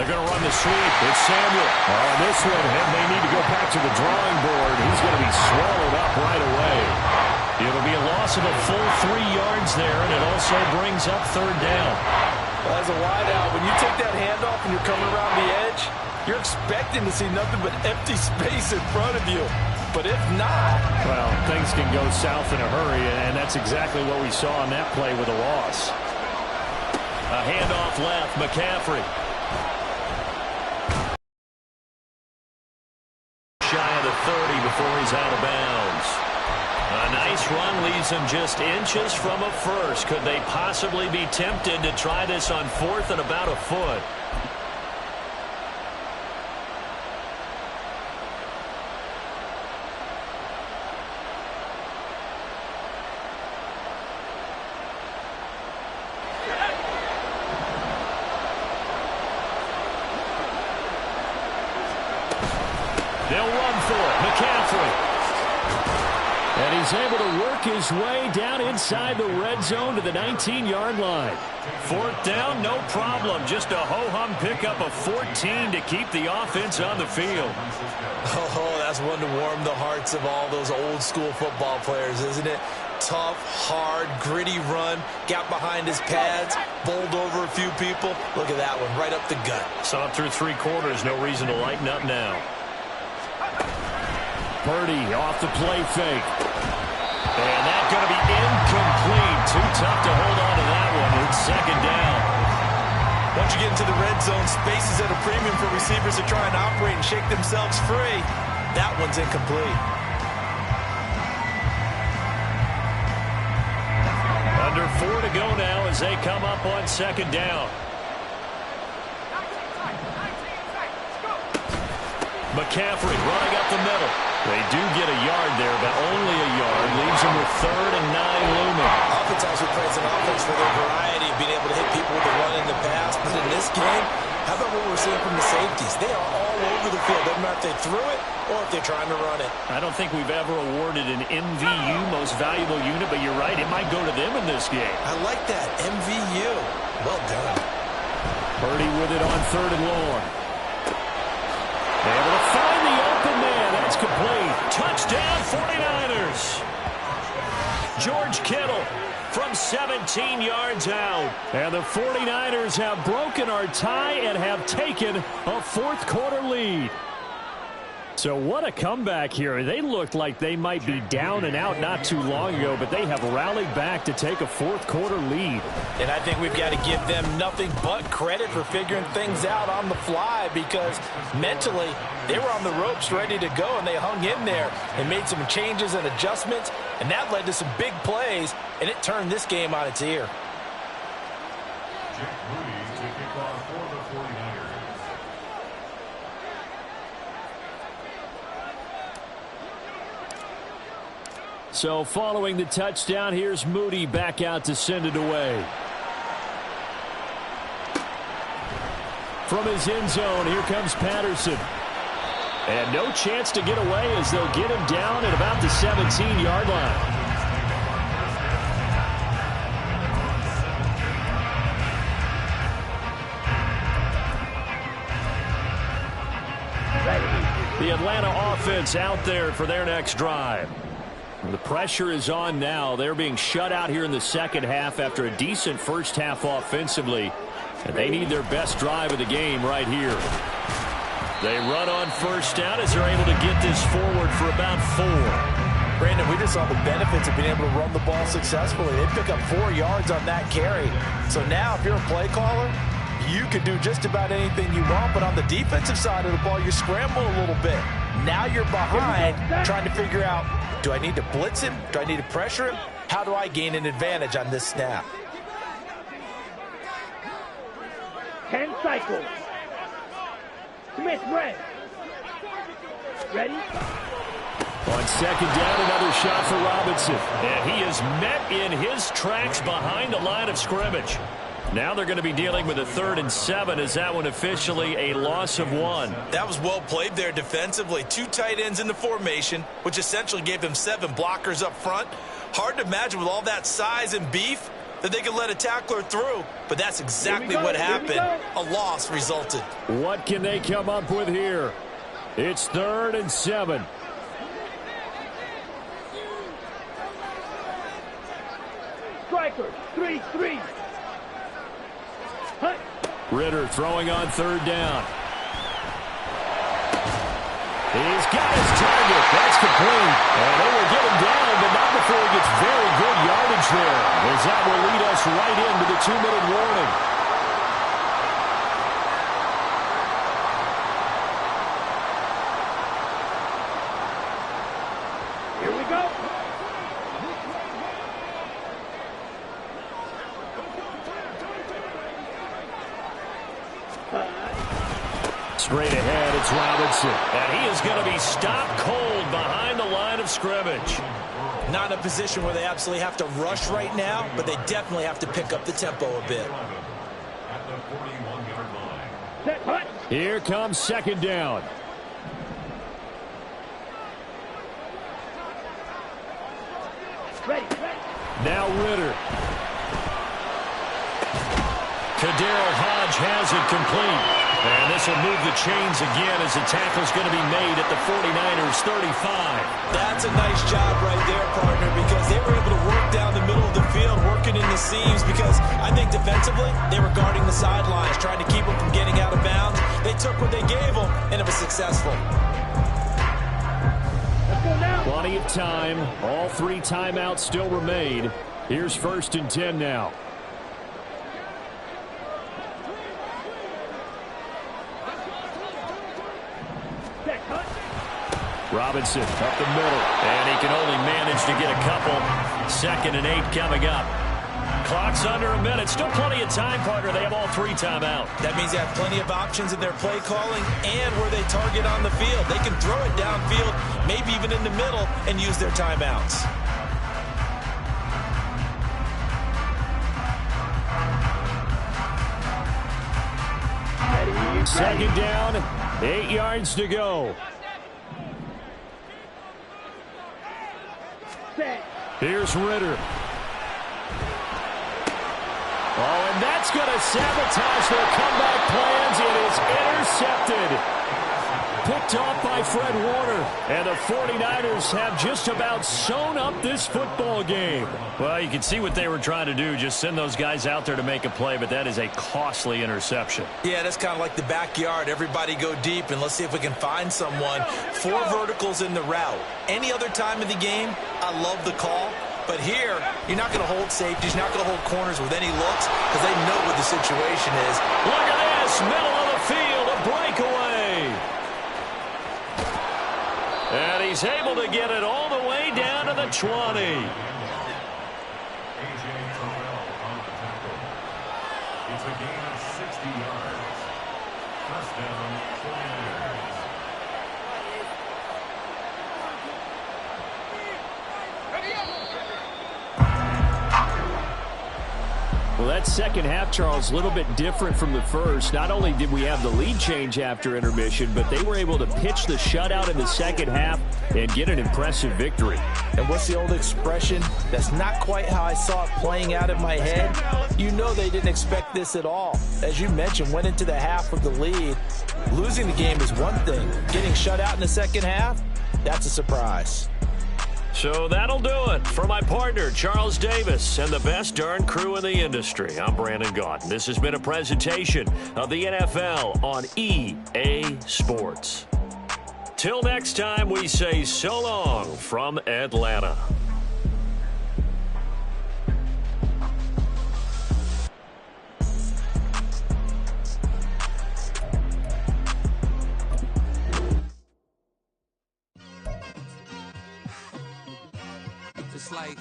They're going to run the sweep. It's Samuel. On this one, and they need to go back to the drawing board. He's going to be swallowed up right away. It'll be a loss of a full 3 yards there, and it also brings up third down. Well, as a wideout, when you take that handoff and you're coming around the edge, you're expecting to see nothing but empty space in front of you. But if not... Well, things can go south in a hurry, and that's exactly what we saw on that play with a loss. A handoff left, McCaffrey. Shy of the 30 before he's out of bounds. A nice run leaves him just inches from a first. Could they possibly be tempted to try this on 4th and about a foot? They'll run for it. McCaffrey. And he's able to work his way down inside the red zone to the 19-yard line. 4th down, no problem. Just a ho-hum pickup of 14 to keep the offense on the field. Oh, that's one to warm the hearts of all those old-school football players, isn't it? Tough, hard, gritty run. Got behind his pads, bowled over a few people. Look at that one, right up the gut. Saw it through 3 quarters. No reason to lighten up now. Purdy off the play fake. And that's going to be incomplete. Too tough to hold on to that one. It's 2nd down. Once you get into the red zone, space is at a premium for receivers to try and operate and shake themselves free. That one's incomplete. Under 4 to go now as they come up on 2nd down. McCaffrey running up the middle. They do get a yard there, but only a yard. Leaves them with 3rd and 9 looming. Offense also plays an offense for their variety of being able to hit people with the run in the pass. But in this game, how about what we're seeing from the safeties? They are all over the field. Doesn't matter if they threw it or if they're trying to run it. I don't think we've ever awarded an MVU, most valuable unit, but you're right. It might go to them in this game. I like that. MVU. Well done. Purdy with it on 3rd and long. Able to find the open man. That's complete. Touchdown 49ers. George Kittle from 17 yards out. And the 49ers have broken our tie and have taken a 4th quarter lead. So what a comeback here. They looked like they might be down and out not too long ago, but they have rallied back to take a 4th quarter lead. And I think we've got to give them nothing but credit for figuring things out on the fly, because mentally they were on the ropes ready to go, and they hung in there and made some changes and adjustments, and that led to some big plays, and it turned this game on its ear. So following the touchdown, here's Moody back out to send it away. From his end zone, here comes Patterson. And no chance to get away as they'll get him down at about the 17-yard line. The Atlanta offense out there for their next drive. The pressure is on now. They're being shut out here in the 2nd half after a decent first half offensively. And they need their best drive of the game right here. They run on 1st down as they're able to get this forward for about 4. Brandon, we just saw the benefits of being able to run the ball successfully. They pick up 4 yards on that carry. So now if you're a play caller, you can do just about anything you want. But on the defensive side of the ball, you scramble a little bit. Now you're behind trying to figure out, do I need to blitz him? Do I need to pressure him? How do I gain an advantage on this snap? 10 cycles. Smith, red. Ready? On 2nd down, another shot for Robinson. And he is met in his tracks behind the line of scrimmage. Now they're going to be dealing with a 3rd and 7 as that one officially a loss of 1. That was well played there defensively. 2 tight ends in the formation, which essentially gave them 7 blockers up front. Hard to imagine with all that size and beef, that they could let a tackler through, but that's exactly what happened. A loss resulted. What can they come up with here? It's 3rd and 7. Strikers, 3-3. Hunt. Ritter throwing on 3rd down. He's got his target. That's complete. And they will get him down, but not before he gets very good yardage there, as that will lead us right into the 2-minute warning. Here we go. Straight ahead, it's Robinson. And he is going to be stopped cold behind the line of scrimmage. Not in a position where they absolutely have to rush right now, but they definitely have to pick up the tempo a bit. Set, hunt. Here comes 2nd down. Ready. Now Ritter. Kadarrell Hodge has it complete. And this will move the chains again as the tackle's going to be made at the 49ers 35. That's a nice job right there, partner, because they were able to work down the middle of the field, working in the seams, because I think defensively they were guarding the sidelines, trying to keep them from getting out of bounds. They took what they gave them, and it was successful. Let's go now. Plenty of time. All 3 timeouts still remain. Here's 1st and 10 now. Robinson up the middle, and he can only manage to get a couple. 2nd and 8 coming up. Clock's under a minute. Still plenty of time, partner. They have all 3 timeout. That means they have plenty of options in their play calling and where they target on the field. They can throw it downfield, maybe even in the middle, and use their timeouts. Ready. 2nd down, 8 yards to go. Here's Ritter. Oh, and that's going to sabotage their comeback plans. It is intercepted. Picked off by Fred Warner. And the 49ers have just about sewn up this football game. Well, you can see what they were trying to do. Just send those guys out there to make a play, but that is a costly interception. Yeah, that's kind of like the backyard. Everybody go deep, and let's see if we can find someone. 4 verticals in the route. Any other time of the game, I love the call. But here, you're not going to hold safeties. You're not going to hold corners with any looks because they know what the situation is. Look at this. Middle of the field, a breakaway. And he's able to get it all the way down to the 20. It's a gain of 60 yards. First down, 49ers. Well, that second half, Charles, a little bit different from the first. Not only did we have the lead change after intermission, but they were able to pitch the shutout in the second half and get an impressive victory. And what's the old expression? That's not quite how I saw it playing out in my head. You know they didn't expect this at all. As you mentioned, went into the half with the lead. Losing the game is one thing. Getting shut out in the second half, that's a surprise. So that'll do it for my partner, Charles Davis, and the best darn crew in the industry. I'm Brandon Gaudin. This has been a presentation of the NFL on EA Sports. Till next time, we say so long from Atlanta. Like,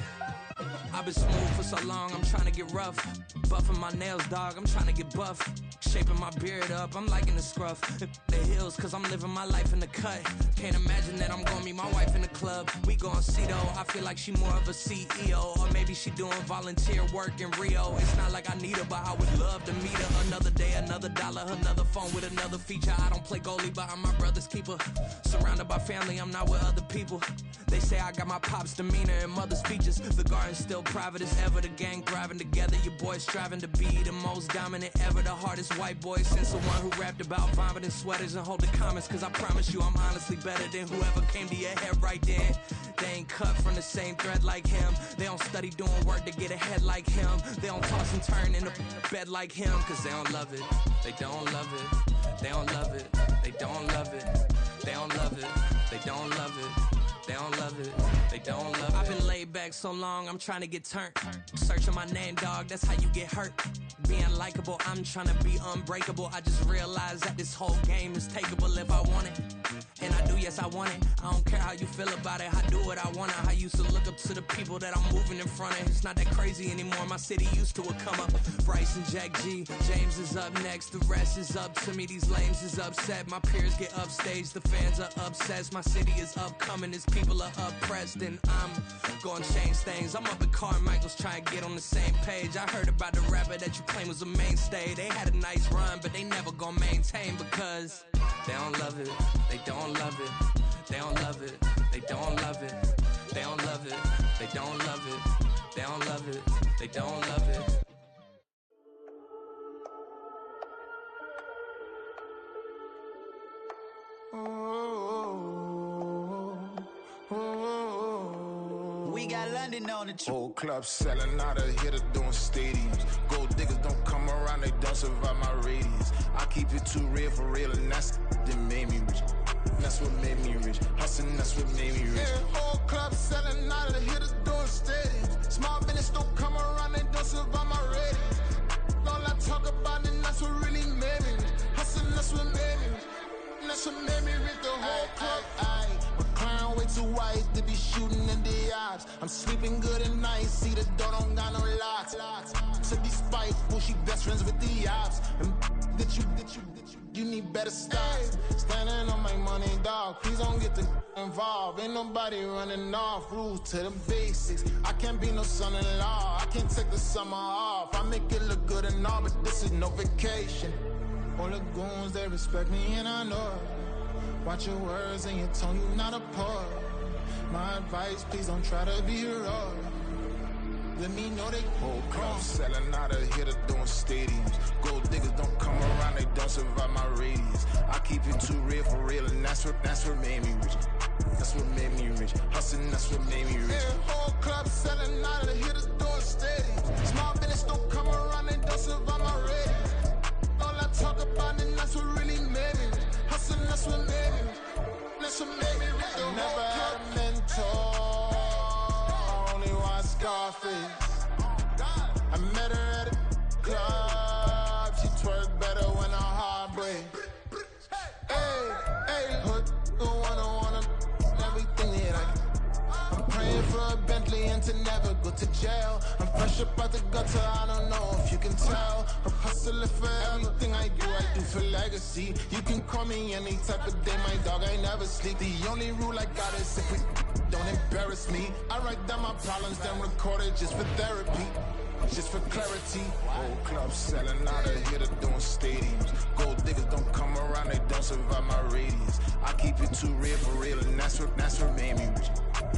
I've been smooth for so long, I'm trying to get rough. Buffing my nails, dog, I'm trying to get buff. Shaping my beard up, I'm liking the scruff. The hills, cause I'm living my life in the cut. Can't imagine that I'm gonna meet my wife in the club. We gon' see though, I feel like she more of a CEO. Or maybe she doing volunteer work in Rio. It's not like I need her, but I would love to meet her. Another day, another dollar, another phone with another feature. I don't play goalie, but I'm my brother's keeper. Surrounded by family, I'm not with other people. They say I got my pop's demeanor and mother's features. The garden's still prime. private as ever. The gang thriving together. Your boys striving to be the most dominant ever. The hardest white boy since the one who rapped about vomiting sweaters and hold the comments. Cause I promise you I'm honestly better than whoever came to your head right then. They ain't cut from the same thread like him. They don't study doing work to get ahead like him. They don't toss and turn in the bed like him. Cause they don't love it. They don't love it. They don't love it. They don't love it. They don't love it. They don't love it. They don't love it. They don't love it. I've been laid back so long, I'm trying to get turned. Searching my name, dog, that's how you get hurt. Being likable, I'm trying to be unbreakable. I just realized that this whole game is takeable if I want it. And I do, yes, I want it. I don't care how you feel about it. I do what I want. I used to look up to the people that I'm moving in front of. It's not that crazy anymore. My city used to it come up. Bryce and Jack G. James is up next. The rest is up to me. These lames is upset. My peers get upstage. The fans are obsessed. My city is upcoming. Its people are oppressed. And I'm gonna change things. I'm up at Carmichael's trying to get on the same page. I heard about the rapper that you claim was a mainstay. They had a nice run, but they never gonna maintain because they don't love it. They don't love it. They don't love it. They don't love it. They don't love it. They don't love it. They don't love it. They don't love it. We got London on the trip. Whole club selling out of hitter doing stadiums. Gold diggers don't come around, they don't survive my radius. I keep it too real for real, and that's that made me rich. That's what made me rich. Hustling, that's what made me rich. Yeah, whole club selling out of hitters doing stadiums. Small business don't come around, they don't survive my radius. All I talk about, and that's what really made me rich. Hustling, that's what made me rich. That's what made me rich. The whole club. My clown way too white to be shooting in the eyes. I'm sleeping good at night, see the door don't got no locks. To be spiteful, she best friends with the ops. And you need better stocks. Standing on my money, dog. Please don't get involved. Ain't nobody running off. Rules to the basics. I can't be no son-in-law. I can't take the summer off. I make it look good and all, but this is no vacation. All the goons, they respect me and I know it. Watch your words and your tone, you not a poet. My advice, please don't try to be heroic. Let me know they whole club selling out of hitter doing stadiums. Gold diggers don't come around, they don't survive my radius. I keep it too real for real, and that's what made me rich. That's what made me rich. Hustling, that's what made me rich. Yeah, whole club selling out of hitters doing stadiums. Small business don't come around, they don't survive my radius. All I talk about, and that's what really made me rich. Hustling, that's what made me rich. That's what made me rich. I never had a mentor. Only one Scarface. I met her at a club. She twerk better when her heart breaks. Hey, hood, wanna everything that I can. I'm praying for a Bentley and to never go to jail. I'm fresh up out the gutter, I don't know if you can tell. I'm hustling for everything I do for legacy. You can call me any type of day, my dog, I never sleep. The only rule I got is if we don't embarrass me. I write down my problems, then record it just for therapy. Just for clarity. Whole club selling out of hitter doing stadiums. Gold diggers don't come around, they don't survive my radius. I keep it too real for real, and that's what made me rich.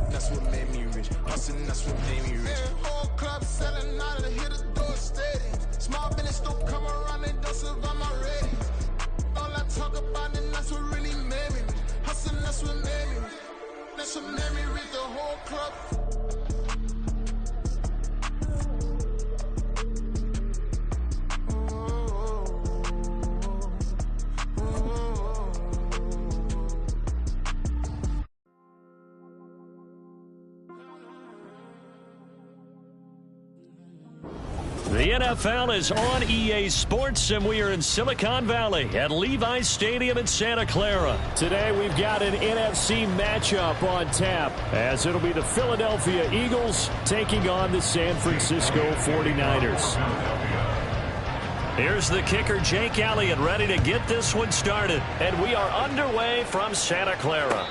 That's what made me rich. Hustling, that's what made me rich. Yeah, whole club selling out of hitter doing stadiums. Small business don't come around, they don't survive my radius. All I talk about, and that's what really made me rich. Hustling, that's what made me rich. That's what made me rich. The whole club. The NFL is on EA Sports, and we are in Silicon Valley at Levi's Stadium in Santa Clara. Today, we've got an NFC matchup on tap, as it'll be the Philadelphia Eagles taking on the San Francisco 49ers. Here's the kicker, Jake Elliott, ready to get this one started. And we are underway from Santa Clara.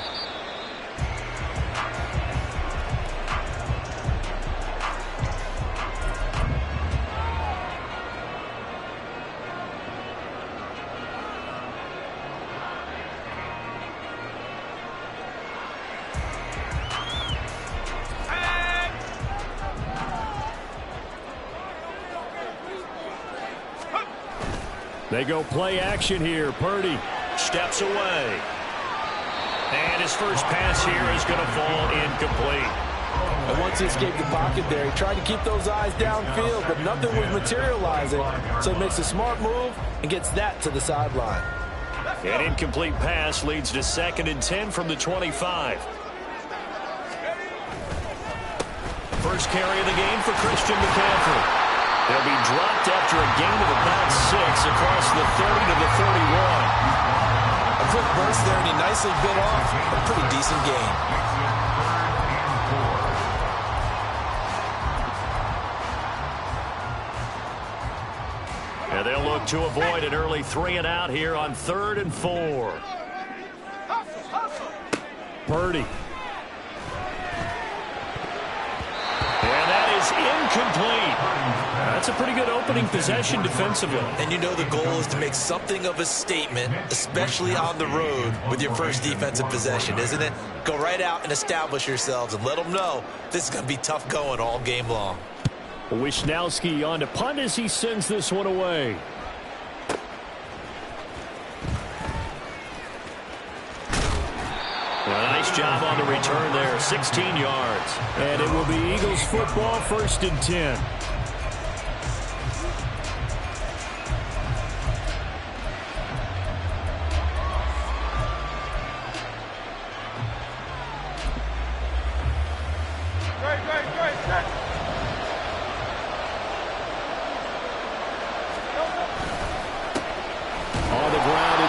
They go play action here. Purdy steps away. And his first pass here is going to fall incomplete. And once he escaped the pocket there, he tried to keep those eyes downfield, but nothing was materializing. So he makes a smart move and gets that to the sideline. An incomplete pass leads to 2nd and 10 from the 25. First carry of the game for Christian McCaffrey. They'll be dropped after a gain of about 6 across the 30 to the 31. A quick burst there, and he nicely bit off a pretty decent gain. And they'll look to avoid an early 3-and-out here on 3rd and 4. Purdy. And that is incomplete. That's a pretty good opening possession defensively. And you know the goal is to make something of a statement, especially on the road with your first defensive possession, isn't it? Go right out and establish yourselves and let them know this is going to be tough going all game long. Wisnowski on to punt as he sends this one away. A nice job on the return there, 16 yards. And it will be Eagles football, 1st and 10.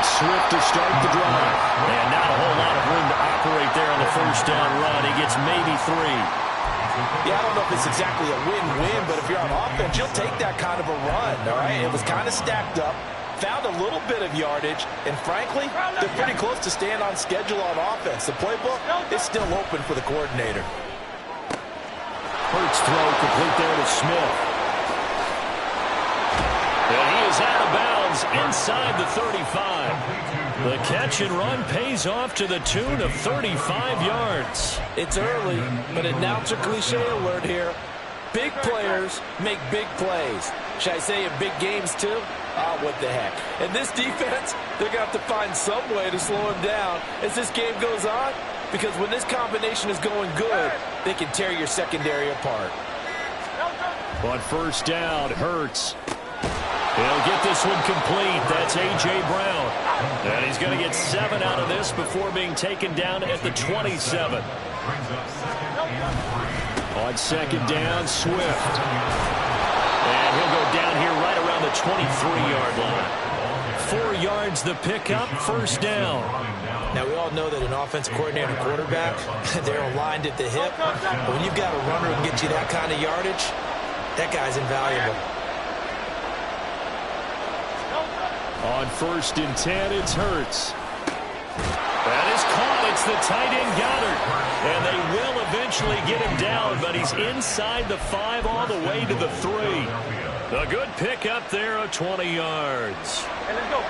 Swift to start the drive. And not a whole lot of room to operate there on the first down run. He gets maybe 3. Yeah, I don't know if it's exactly a win-win, but if you're on offense, you'll take that kind of a run, all right? It was kind of stacked up, found a little bit of yardage, and frankly, they're pretty close to staying on schedule on offense. The playbook is still open for the coordinator. Hurts throw complete there to Smith. And he is out of bounds inside the 35. The catch and run pays off to the tune of 35 yards. It's early, but announcer cliche alert here. Big players make big plays. Should I say in big games too? Oh, what the heck. And this defense, they're going to have to find some way to slow him down as this game goes on, because when this combination is going good, they can tear your secondary apart. On first down, Hurts. He'll get this one complete. That's A.J. Brown. And he's going to get 7 out of this before being taken down at the 27. On second down, Swift. And he'll go down here right around the 23-yard line. 4 yards the pickup, first down. Now, we all know that an offensive coordinator and quarterback, they're aligned at the hip. But when you've got a runner who can get you that kind of yardage, that guy's invaluable. On first and 10, it's Hurts. That is caught. It's the tight end Goddard. And they will eventually get him down, but he's inside the 5 all the way to the 3. A good pickup there of 20 yards.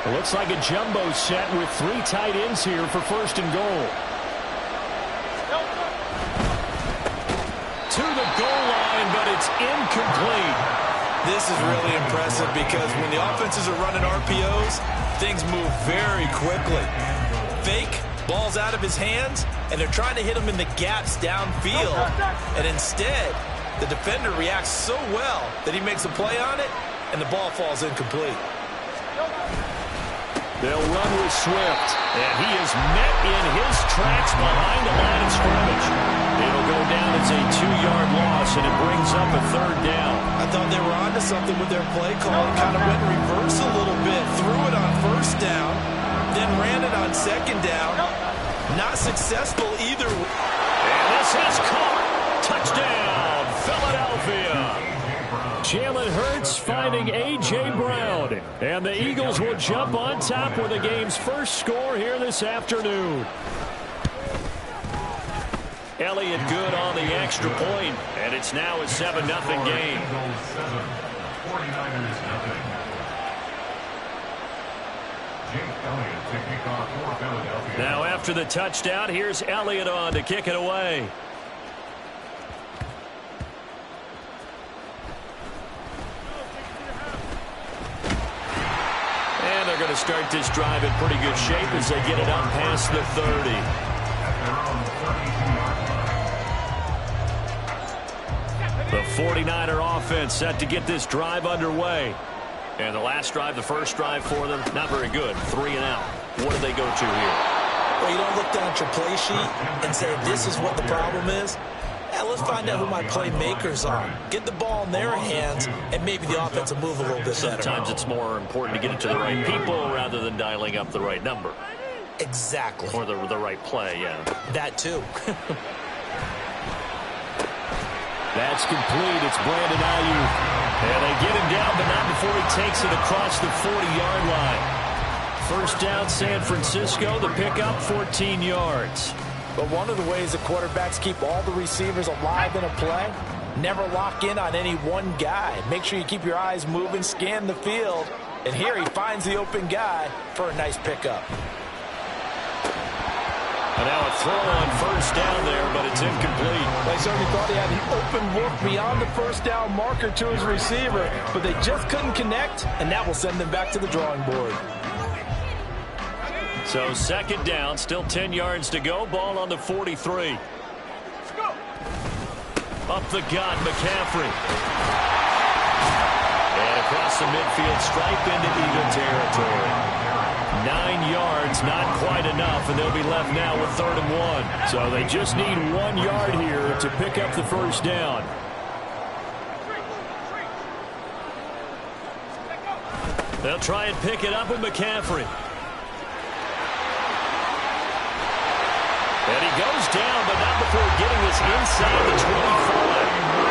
It looks like a jumbo set with 3 tight ends here for first and goal. To the goal line, but it's incomplete. This is really impressive because when the offenses are running RPOs, things move very quickly. Fake, ball's out of his hands, and they're trying to hit him in the gaps downfield. And instead, the defender reacts so well that he makes a play on it, and the ball falls incomplete. They'll run with Swift, and he is met in his tracks behind the line of scrimmage. It'll go down as a 2-yard loss, and it brings up a third down. I thought they were onto something with their play call. Kind of went reverse a little bit, threw it on first down, then ran it on second down. Not successful either. And this is caught. Touchdown, Philadelphia. Jalen Hurts finding A.J. Brown. And the Eagles will jump on top with the game's first score here this afternoon. Elliott good on the extra point, and it's now a 7-0 game. Now after the touchdown, here's Elliott on to kick it away. to start this drive in pretty good shape as they get it up past the 30. The 49er offense set to get this drive underway. And the last drive, the first drive for them, not very good. 3 and out. What do they go to here? Well, you don't look down at your play sheet and say, this is what the problem is. Yeah, let's find out who my playmakers are. Get the ball in their hands, and maybe the offense will move a little bit better. Sometimes it's more important to get it to the right people rather than dialing up the right number. Exactly. Or the right play, yeah. That too. That's complete. It's Brandon Ayuk. And they get him down, but not before he takes it across the 40-yard line. First down, San Francisco. The pickup, 14 yards. But one of the ways the quarterbacks keep all the receivers alive in a play, never lock in on any one guy. Make sure you keep your eyes moving, scan the field. And here he finds the open guy for a nice pickup. And now a throw on first down there, but it's incomplete. They certainly thought he had an open look beyond the first down marker to his receiver, but they just couldn't connect, and that will send them back to the drawing board. So second down, still 10 yards to go. Ball on the 43. Up the gut, McCaffrey. And across the midfield stripe into Eagle territory. 9 yards, not quite enough, and they'll be left now with 3rd and 1. So they just need 1 yard here to pick up the first down. They'll try and pick it up with McCaffrey. And he goes down, but not before getting this inside the 25.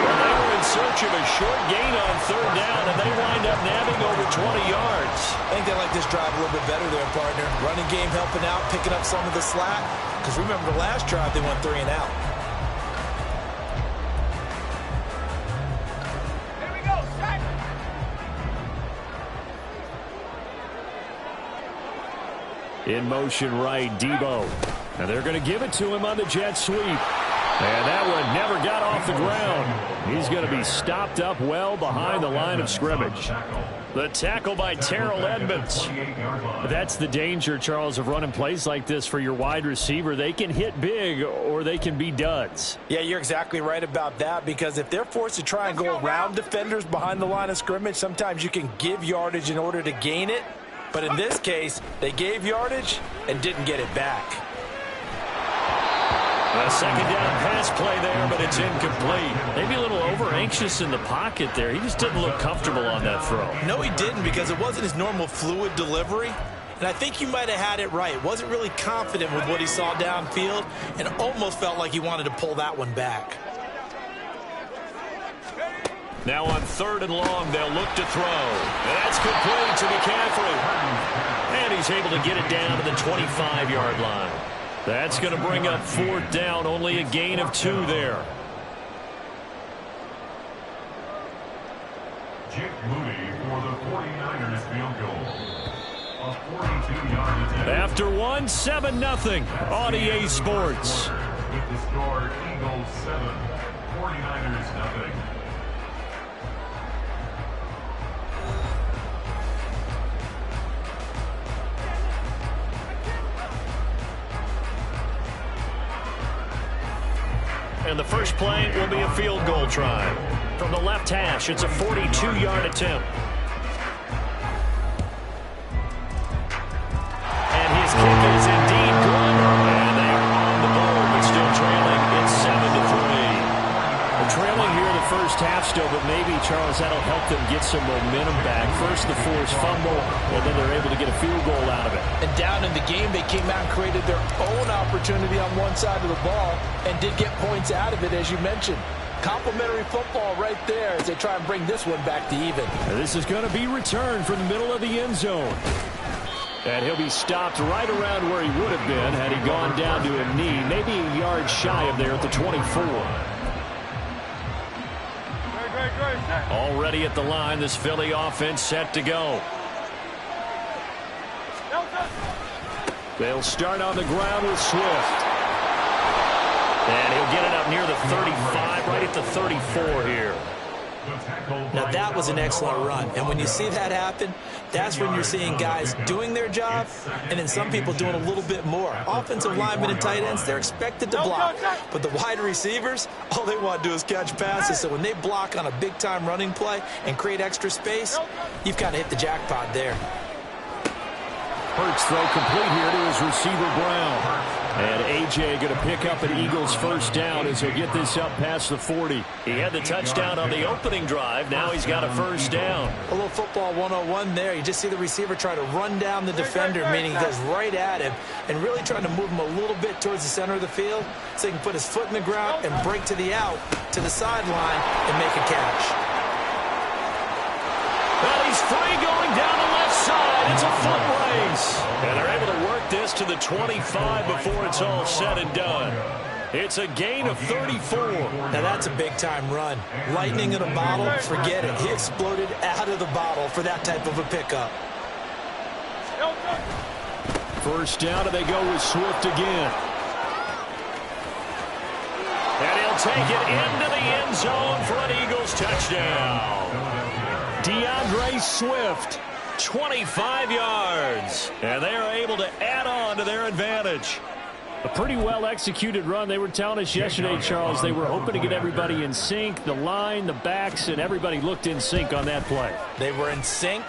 Well, they were in search of a short gain on 3rd down, and they wind up nabbing over 20 yards. I think they like this drive a little bit better there, partner. Running game helping out, picking up some of the slack. Because remember the last drive, they went 3 and out. Here we go, set. In motion right, Debo. And they're going to give it to him on the jet sweep. And that one never got off the ground. He's going to be stopped up well behind the line of scrimmage. The tackle by Terrell Edmonds. That's the danger, Charles, of running plays like this for your wide receiver. They can hit big or they can be duds. Yeah, you're exactly right about that, because if they're forced to try and go around defenders behind the line of scrimmage, sometimes you can give yardage in order to gain it. But in this case, they gave yardage and didn't get it back. A second down pass play there, but it's incomplete. Maybe a little over-anxious in the pocket there. He just didn't look comfortable on that throw. No, he didn't, because it wasn't his normal fluid delivery. And I think you might have had it right. Wasn't really confident with what he saw downfield and almost felt like he wanted to pull that one back. Now on 3rd and long, they'll look to throw. And that's complete to McCaffrey. And he's able to get it down to the 25-yard line. That's going to bring up 4th down, only a gain of 2 there. Jake Moody for the 49ers field goal. A 42-yard attempt. After 1, 7-0 on EA Sports. With the score, Eagles 7, 49ers 0. And the first play will be a field goal try. From the left hash, it's a 42-yard attempt. And his kick is indeed good. And they are on the board, but still trailing. It's 7-3. They're trailing here the first half still, but maybe, Charles, that'll help them get some momentum back. First the forced fumble, and then they're able to get a field goal out of it. And down in the game, they came out and created their own opportunity on one side of the ball and did get points out of it, as you mentioned. Complimentary football right there as they try and bring this one back to even. And this is going to be returned from the middle of the end zone. And he'll be stopped right around where he would have been had he gone down to a knee, maybe a yard shy of there at the 24. Already at the line, this Philly offense set to go. They'll start on the ground with Swift. And he'll get it up near the 35, right at the 34 here. Now, that was an excellent run. And when you see that happen, that's when you're seeing guys doing their job and then some people doing a little bit more. Offensive linemen and tight ends, they're expected to block. But the wide receivers, all they want to do is catch passes. So when they block on a big-time running play and create extra space, you've kind of hit the jackpot there. Hurts throw complete here to his receiver, Brown. And A.J. going to pick up an Eagles first down as he'll get this up past the 40. He had the touchdown on the opening drive. Now he's got a first down. A little football 101 there. You just see the receiver try to run down the defender, meaning he goes right at him and really trying to move him a little bit towards the center of the field so he can put his foot in the ground and break to the out, to the sideline, and make a catch. Well, he's free going down the left side. It's a foot race. And they're able to work this to the 25 before it's all said and done. It's a gain of 34. Now that's a big-time run. Lightning in a bottle, forget it. He exploded out of the bottle for that type of a pickup. First down, and they go with Swift again. And he'll take it into the end zone for an Eagles touchdown. DeAndre Swift, 25 yards. And they are able to add on to their advantage. A pretty well-executed run. They were telling us yesterday, Charles, they were hoping to get everybody in sync. The line, the backs, and everybody looked in sync on that play. They were in sync,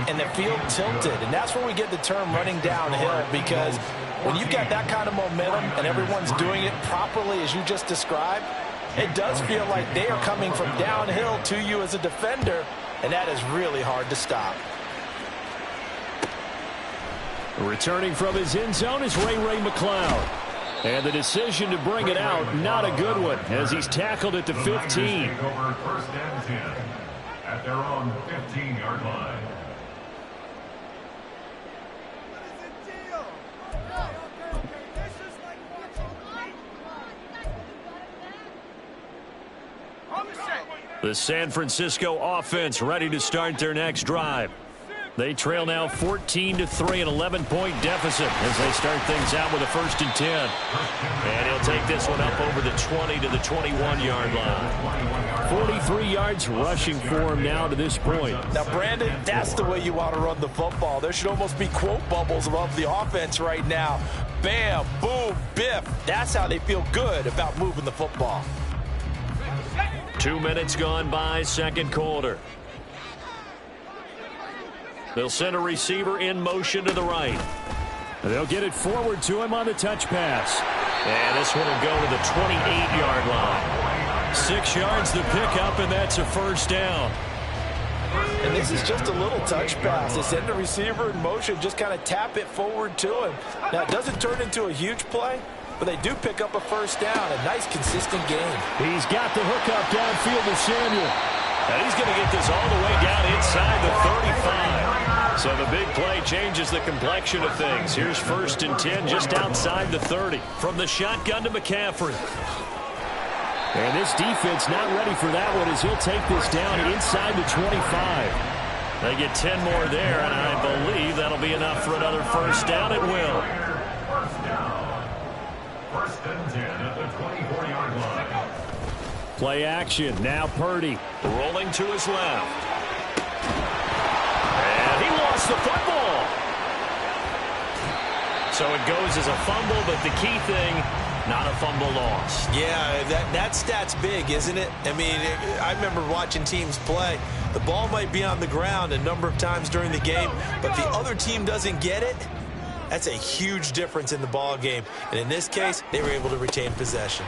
and the field tilted. And that's where we get the term running downhill, because when you've got that kind of momentum and everyone's doing it properly as you just described, it does feel like they are coming from downhill to you as a defender, and that is really hard to stop. Returning from his end zone is Ray McLeod. And the decision to bring it out, not a good one, as he's tackled at the 15. First and 10 at their own 15-yard line. The San Francisco offense ready to start their next drive. They trail now 14-3, an 11-point deficit as they start things out with a 1st and 10. And he'll take this one up over the 20 to the 21-yard line. 43 yards rushing for him now to this point. Now, Brandon, that's the way you want to run the football. There should almost be quote bubbles above the offense right now. Bam, boom, biff. That's how they feel good about moving the football. 2 minutes gone by, second quarter. They'll send a receiver in motion to the right. They'll get it forward to him on the touch pass. And this one will go to the 28-yard line. 6 yards the pickup, and that's a first down. And this is just a little touch pass. They send the receiver in motion, just kind of tap it forward to him. Now, it doesn't turn into a huge play, but they do pick up a first down. A nice, consistent game. He's got the hookup downfield to Samuel. And he's going to get this all the way down inside the 35. So the big play changes the complexion of things. Here's 1st and 10 just outside the 30. From the shotgun to McCaffrey. And this defense not ready for that one as he'll take this down inside the 25. They get 10 more there, and I believe that'll be enough for another first down. It will. First down. 1st and 10 at the 24-yard line. Play action. Now Purdy rolling to his left. And he lost the football. So it goes as a fumble, but the key thing, not a fumble lost. Yeah, that stat's big, isn't it? I mean, I remember watching teams play. The ball might be on the ground a number of times during the game, but the other team doesn't get it. That's a huge difference in the ball game. And in this case, they were able to retain possession.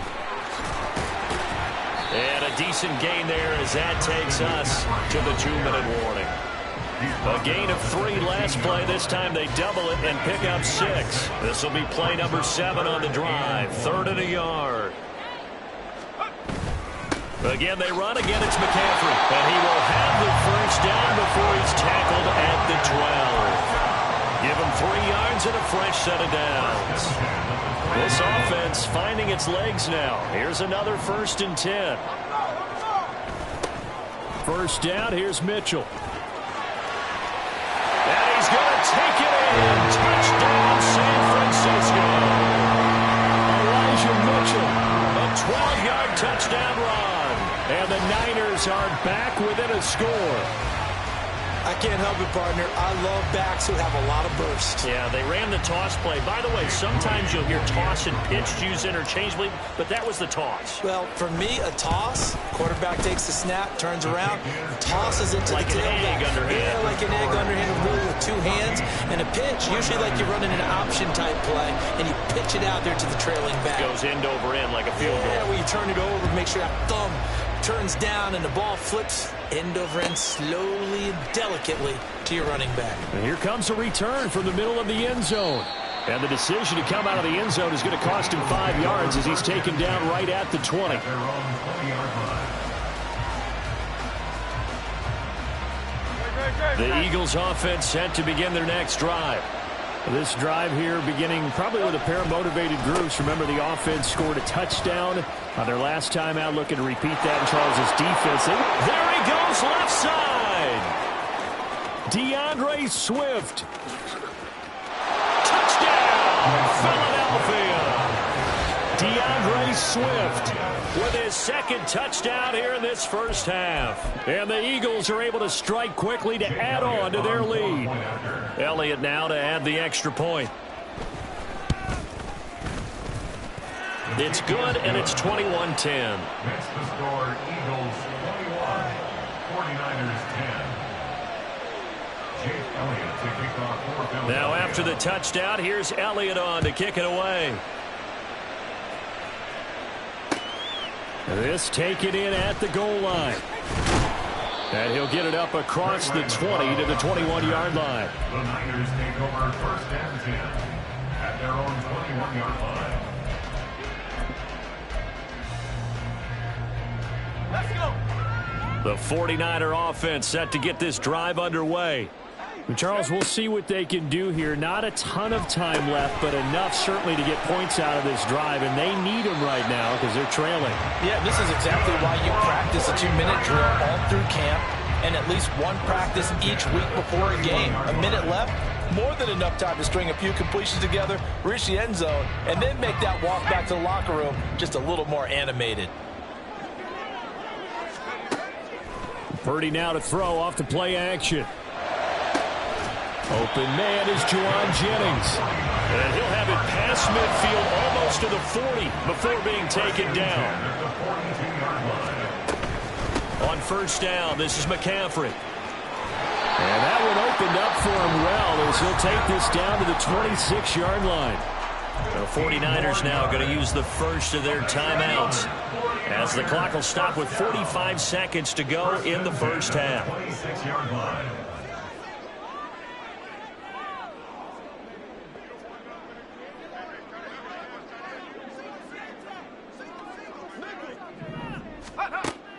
And a decent gain there as that takes us to the 2-minute warning. A gain of 3 last play. This time they double it and pick up 6. This will be play number 7 on the drive. 3rd and a yard. Again, they run. Again, it's McCaffrey. And he will have the first down before he's tackled at the 12. Give him 3 yards and a fresh set of downs. This offense finding its legs now. Here's another 1st and 10. First down, here's Mitchell. And he's going to take it in. Touchdown, San Francisco. Elijah Mitchell, a 12-yard touchdown run. And the Niners are back within a score. I can't help it, partner. I love backs who have a lot of burst. Yeah, they ran the toss play. By the way, sometimes you'll hear toss and pitch used interchangeably, but that was the toss. Well, for me, a toss, quarterback takes the snap, turns around, tosses it to like the tailback. Egg underhand. Yeah, like an egg underhand, really with two hands. And a pitch, usually like you're running an option-type play, and you pitch it out there to the trailing back. Goes end over end like a field goal. Yeah, where you turn it over, make sure that thumb turns down and the ball flips end over end slowly and delicately to your running back. And here comes a return from the middle of the end zone. And the decision to come out of the end zone is going to cost him 5 yards as he's taken down right at the 20. The Eagles offense set to begin their next drive. This drive here beginning probably with a pair of motivated groups. Remember, the offense scored a touchdown on their last time out, looking to repeat that in Charles' defense. There he goes, left side. DeAndre Swift. Touchdown, Philadelphia. DeAndre Swift with his second touchdown here in this first half. And the Eagles are able to strike quickly to add on to their lead. Elliott now to add the extra point. It's good, and it's 21-10. Next to score, Eagles 21, 49ers 10. Jake Elliott to kick off for Philadelphia. Now after the touchdown, here's Elliott on to kick it away. This taken in at the goal line. And he'll get it up across the 20 to the 21-yard line. The Niners take over first and 10 at their own 21-yard line. Let's go. The 49er offense set to get this drive underway. And Charles, we'll see what they can do here. Not a ton of time left, but enough certainly to get points out of this drive, and they need them right now because they're trailing. Yeah, this is exactly why you practice a 2-minute drill all through camp and at least one practice each week before a game. A minute left, more than enough time to string a few completions together, reach the end zone, and then make that walk back to the locker room just a little more animated. Purdy now to throw off the play action. Open man is Juwan Jennings. And he'll have it past midfield almost to the 40 before being taken down. On first down, this is McCaffrey. And that one opened up for him well as he'll take this down to the 26-yard line. The 49ers now going to use the first of their timeouts as the clock will stop with 45 seconds to go in the first half. 26-yard line.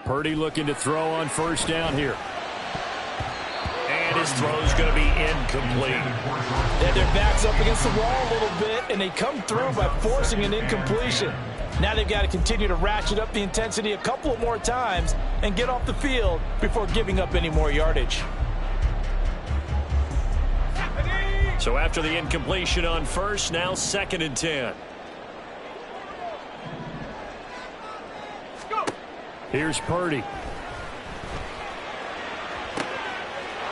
Purdy looking to throw on first down here. And his throw's going to be incomplete. Yeah, their back's up against the wall a little bit, and they come through by forcing an incompletion. Now they've got to continue to ratchet up the intensity a couple of more times and get off the field before giving up any more yardage. So after the incompletion on first, now 2nd and 10. Here's Purdy.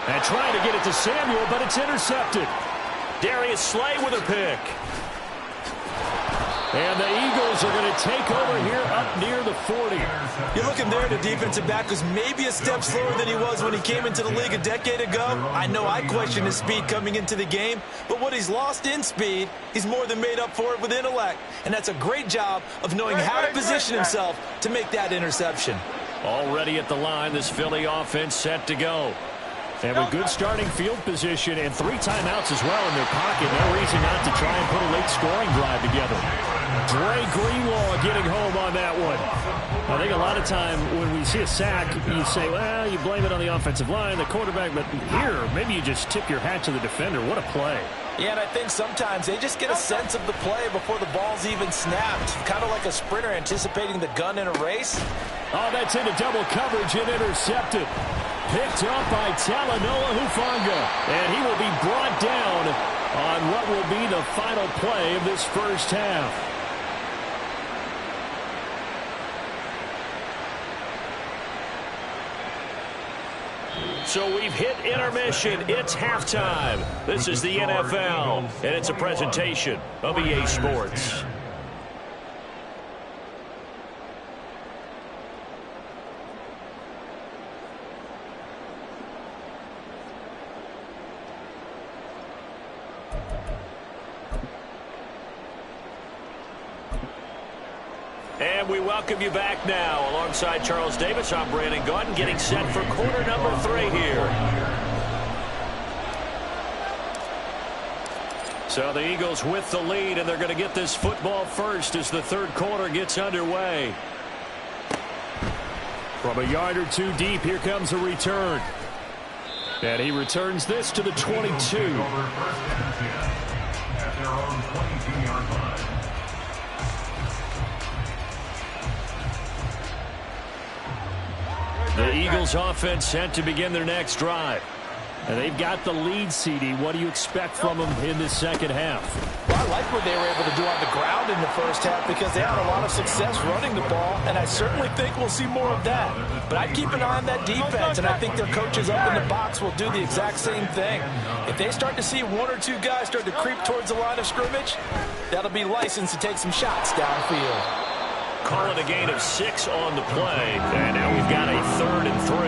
And trying to get it to Samuel, but it's intercepted. Darius Slay with a pick. And the Eagles are going to take over here up near the 40. You're looking there, the defensive back was maybe a step slower than he was when he came into the league a decade ago. I know I questioned his speed coming into the game, but what he's lost in speed, he's more than made up for it with intellect. And that's a great job of knowing how to position himself to make that interception. Already at the line, this Philly offense set to go. And with good starting field position and 3 timeouts as well in their pocket, no reason not to try and put a late scoring drive together. Dre Greenlaw getting home on that one. I think a lot of time when we see a sack, you say, well, you blame it on the offensive line, the quarterback, but here, maybe you just tip your hat to the defender. What a play. Yeah, and I think sometimes they just get a sense of the play before the ball's even snapped. Kind of like a sprinter anticipating the gun in a race. Oh, that's into double coverage and intercepted. Picked up by Talanoa Hufanga. And he will be brought down on what will be the final play of this first half. So we've hit intermission. It's halftime. This is the NFL, and it's a presentation of EA Sports. And we welcome you back now. Alongside Charles Davis, I'm Brandon Gaudin, getting set for quarter number 3 here. So the Eagles with the lead, and they're going to get this football first as the third quarter gets underway. From a yard or two deep, here comes a return. And he returns this to the 22. At their own 22-yard line. The Eagles offense set to begin their next drive. And they've got the lead, CD. What do you expect from them in the second half? Well, I like what they were able to do on the ground in the first half because they had a lot of success running the ball, and I certainly think we'll see more of that. But I'd keep an eye on that defense, and I think their coaches up in the box will do the exact same thing. If they start to see one or two guys start to creep towards the line of scrimmage, that'll be licensed to take some shots downfield. Call it a gain of 6 on the play. And now we've got a 3rd and 3. A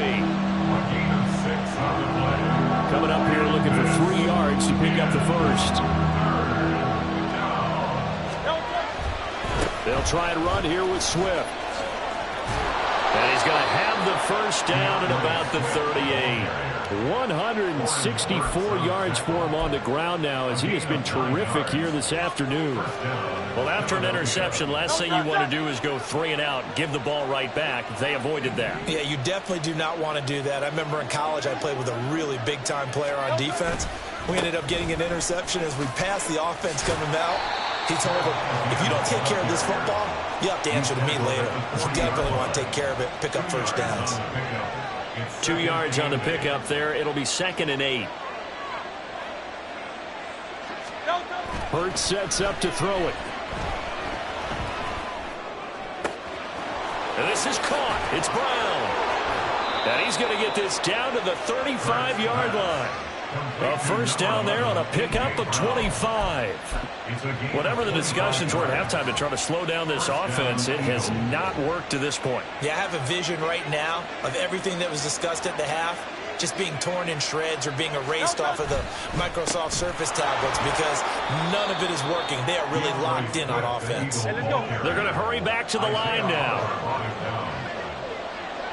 gain of 6 on the play. Coming up here looking for 3 yards to pick up the first. They'll try and run here with Swift. And he's going to have the first down at about the 38. 164 yards for him on the ground now as he has been terrific here this afternoon. Well, after an interception, last thing you want to do is go 3 and out, give the ball right back. They avoided that. Yeah, you definitely do not want to do that. I remember in college I played with a really big-time player on defense. We ended up getting an interception as we passed the offense coming out. He told him, if you don't take care of this football, you have to answer to me later. You definitely want to take care of it, pick up first downs. 2 yards on the pickup there. It'll be 2nd and 8. Hurts sets up to throw it. And this is caught. It's Brown. And he's going to get this down to the 35-yard line. A first down there on a pickup of 25. Whatever the discussions were at halftime to try to slow down this offense, it has not worked to this point. Yeah, I have a vision right now of everything that was discussed at the half just being torn in shreds or being erased off of the Microsoft Surface tablets because none of it is working. They are really locked in on offense. They're going to hurry back to the line now.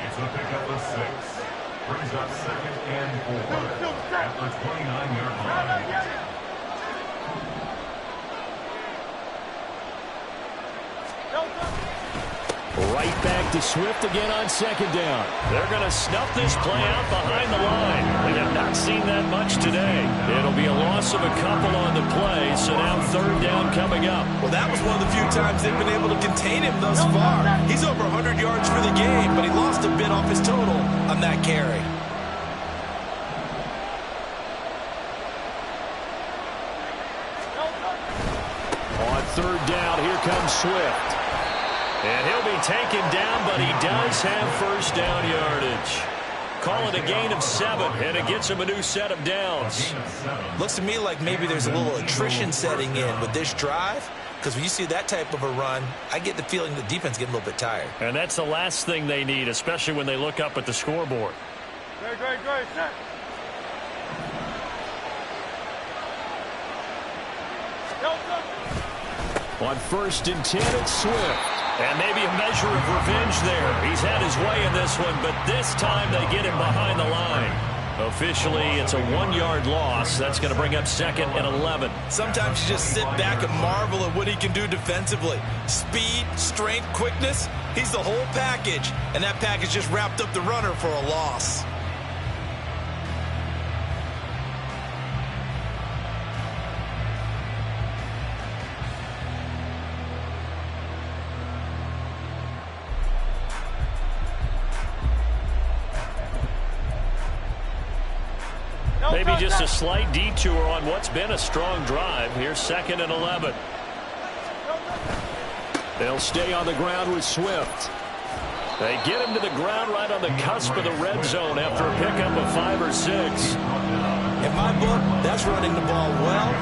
It's a pickup of 6. Brings up 2nd and 4 at the 29-yard line. Right back to Swift again on 2nd down. They're going to snuff this play out behind the line. We have not seen that much today. It'll be a loss of a couple on the play, so now 3rd down coming up. Well, that was one of the few times they've been able to contain him thus far. He's over 100 yards for the game, but he lost a bit off his total on that carry. On 3rd down, here comes Swift. And he'll be taken down, but he does have first down yardage. Call it a gain of 7, and it gets him a new set of downs. Looks to me like maybe there's a little attrition setting in with this drive, because when you see that type of a run, I get the feeling the defense getting a little bit tired. And that's the last thing they need, especially when they look up at the scoreboard. Great, set. On 1st and 10, it's Swift. And maybe a measure of revenge there. He's had his way in this one, but this time they get him behind the line. Officially, it's a 1-yard loss. That's going to bring up 2nd and 11. Sometimes you just sit back and marvel at what he can do defensively. Speed, strength, quickness, he's the whole package. And that package just wrapped up the runner for a loss. Maybe just a slight detour on what's been a strong drive. Here's 2nd and 11. They'll stay on the ground with Swift. They get him to the ground right on the cusp of the red zone after a pickup of 5 or 6. In my book, that's running the ball well,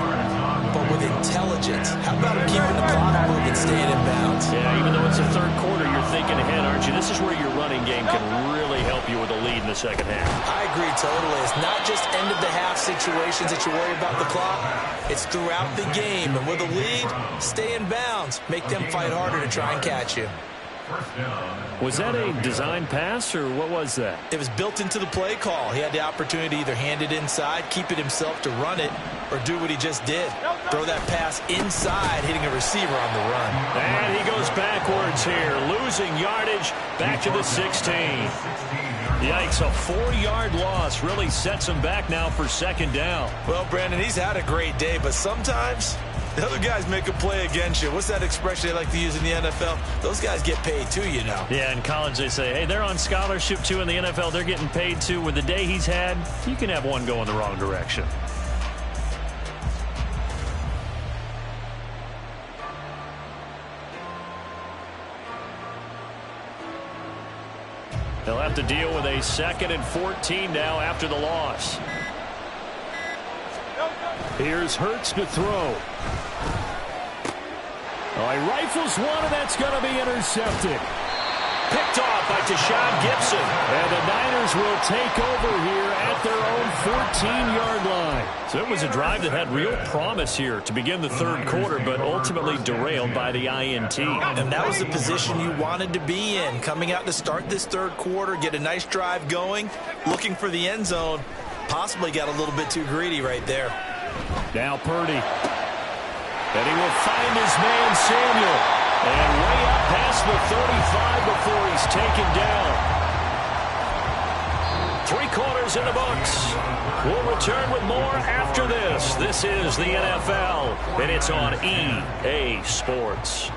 but with intelligence. How about him keeping the clock moving, staying in bounds? Yeah, even though it's the third quarter, you're thinking ahead, aren't you? This is where your running game can really help you with a lead in the second half. I agree totally. It's not just end-of-the-half situations that you worry about the clock. It's throughout the game. And with a lead, stay in bounds. Make them fight harder to try and catch you. Was that a design pass, or what was that? It was built into the play call. He had the opportunity to either hand it inside, keep it himself to run it, or do what he just did. Throw that pass inside, hitting a receiver on the run. And he goes backwards here, losing yardage back to the 16. Yikes, a 4-yard loss really sets him back now for second down. Well, Brandon, he's had a great day, but sometimes the other guys make a play against you. What's that expression they like to use in the NFL? Those guys get paid too, you know. Yeah, in college they say, hey, they're on scholarship too. In the NFL, they're getting paid too. With the day he's had, you can have one going the wrong direction. They'll have to deal with a 2nd and 14 now after the loss. Here's Hurts to throw. Oh, he rifles one, and that's going to be intercepted. Picked off by Deshaun Gibson. And the Niners will take over here at their own 14-yard line. So it was a drive that had real promise here to begin the third quarter, but ultimately derailed by the INT. And that was the position you wanted to be in. Coming out to start this third quarter, get a nice drive going, looking for the end zone. Possibly got a little bit too greedy right there. Now Purdy. And he will find his man Samuel. And way up past the 35 before he's taken down. 3 quarters in the books. We'll return with more after this. This is the NFL, and it's on EA Sports.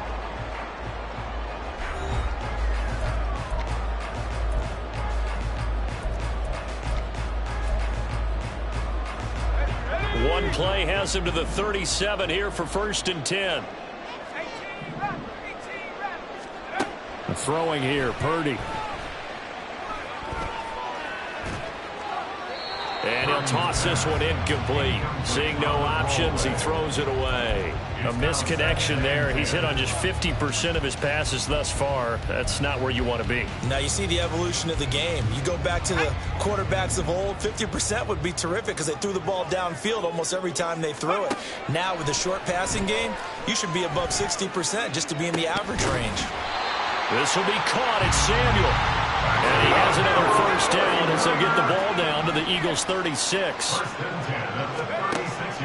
One play has him to the 37 here for 1st and 10. Throwing here, Purdy. And he'll toss this one incomplete. Seeing no options, he throws it away. A misconnection there. He's hit on just 50% of his passes thus far. That's not where you want to be. Now you see the evolution of the game. You go back to the quarterbacks of old, 50% would be terrific because they threw the ball downfield almost every time they threw it. Now with the short passing game, you should be above 60% just to be in the average range. This will be caught. It's Samuel. And he has another 1st down as they'll get the ball down to the Eagles' 36.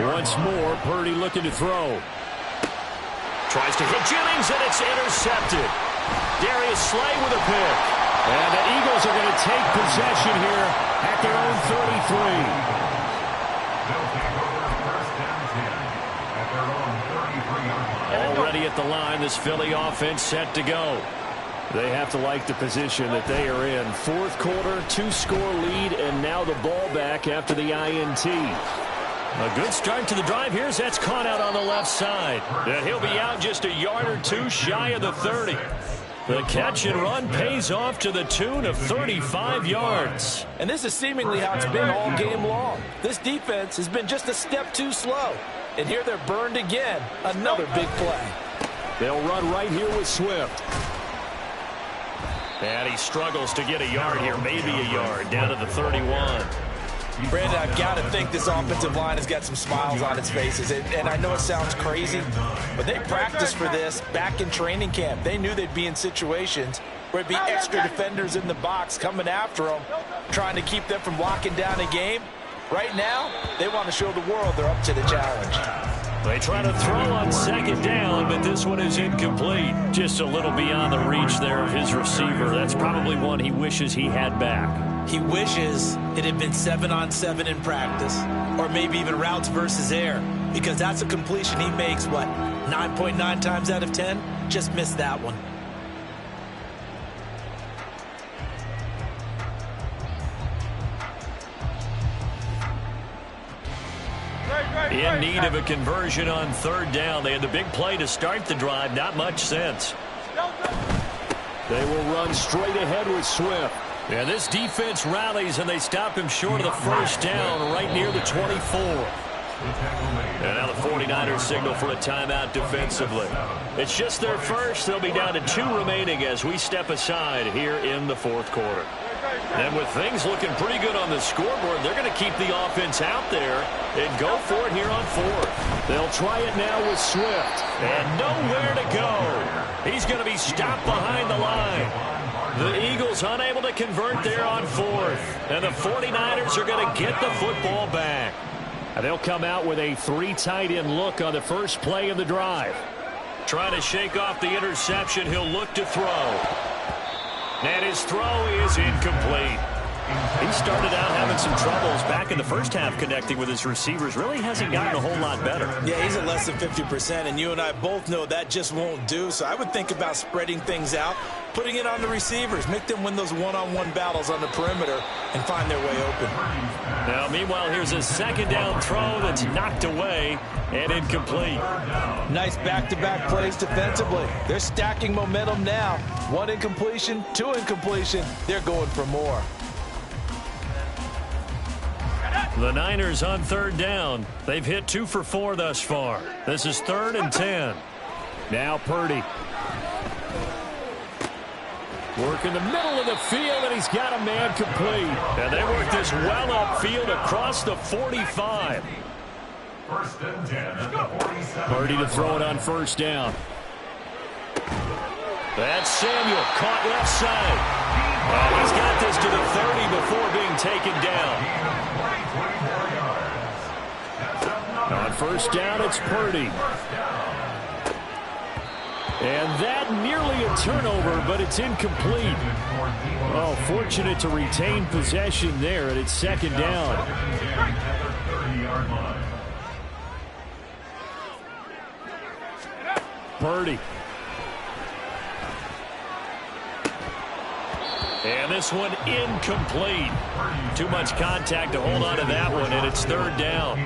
Once more, Purdy looking to throw. Tries to hit Jennings, and it's intercepted. Darius Slay with a pick. And the Eagles are going to take possession here at their own 33. Already at the line, this Philly offense set to go. They have to like the position that they are in. 4th quarter, 2-score lead, and now the ball back after the INT. A good start to the drive. Here's that's caught out on the left side. And he'll be out just a yard or two shy of the 30. The catch and run pays off to the tune of 35 yards. And this is seemingly how it's been all game long. This defense has been just a step too slow. And here they're burned again. Another big play. They'll run right here with Swift. And he struggles to get a yard here, maybe a yard, down to the 31. Brandon, I've got to think this offensive line has got some smiles on its faces. And I know it sounds crazy, but they practiced for this back in training camp. They knew they'd be in situations where it'd be extra defenders in the box coming after them, trying to keep them from locking down a game. Right now, they want to show the world they're up to the challenge. They try to throw on 2nd down, but this one is incomplete. Just a little beyond the reach there of his receiver. That's probably one he wishes he had back. He wishes it had been 7-on-7 in practice, or maybe even routes versus air, because that's a completion he makes, 9.9 times out of 10? Just missed that one. In need of a conversion on 3rd down. They had the big play to start the drive. Not much sense. They will run straight ahead with Swift. And this defense rallies, and they stop him short of the first down right near the 24. And now the 49ers signal for a timeout defensively. It's just their first. They'll be down to 2 remaining as we step aside here in the fourth quarter. And with things looking pretty good on the scoreboard, they're going to keep the offense out there and go for it here on fourth. They'll try it now with Swift. And nowhere to go. He's going to be stopped behind the line. The Eagles unable to convert there on fourth. And the 49ers are going to get the football back. And they'll come out with a 3 tight end look on the first play of the drive. Trying to shake off the interception. He'll look to throw. And his throw is incomplete. He started out having some troubles back in the first half connecting with his receivers. Really hasn't gotten a whole lot better. Yeah, he's at less than 50%, and you and I both know that just won't do. So I would think about spreading things out, putting it on the receivers, make them win those one-on-one battles on the perimeter and find their way open. Now, meanwhile, here's a second down throw that's knocked away and incomplete. Nice back-to-back plays defensively. They're stacking momentum now. 1 incompletion, 2 incompletion. They're going for more. The Niners on third down. They've hit 2 for 4 thus far. This is 3rd and 10. Now Purdy. Work in the middle of the field, and he's got a man complete. And they work this well upfield across the 45. 1st and 10 at the 47. Purdy to throw it on first down. That's Samuel caught left side. And he's got this to the 30 before being taken down. On first down, it's Purdy. And that nearly a turnover, but it's incomplete. Oh, fortunate to retain possession there, and it's 2nd down. Purdy. And this one incomplete. Too much contact to hold on to that one, and it's 3rd down.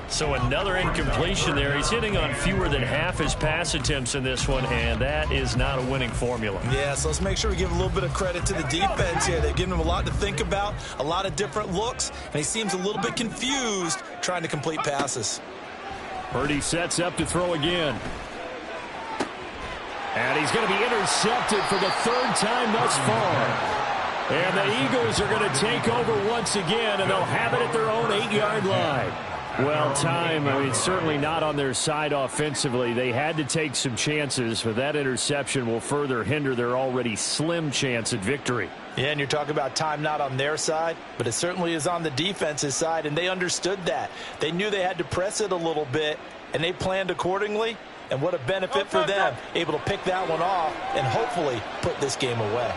So another incompletion there. He's hitting on fewer than half his pass attempts in this one, and that is not a winning formula. Yeah, so let's make sure we give a little bit of credit to the defense here. They've given him a lot to think about, a lot of different looks, and he seems a little bit confused trying to complete passes. Purdy sets up to throw again. And he's going to be intercepted for the 3rd time thus far. And the Eagles are going to take over once again, and they'll have it at their own 8-yard line. Well, certainly not on their side offensively. They had to take some chances, but that interception will further hinder their already slim chance at victory. Yeah, and you're talking about time not on their side, but it certainly is on the defense's side, and they understood that. They knew they had to press it a little bit, and they planned accordingly, and what a benefit for them, able to pick that one off and hopefully put this game away.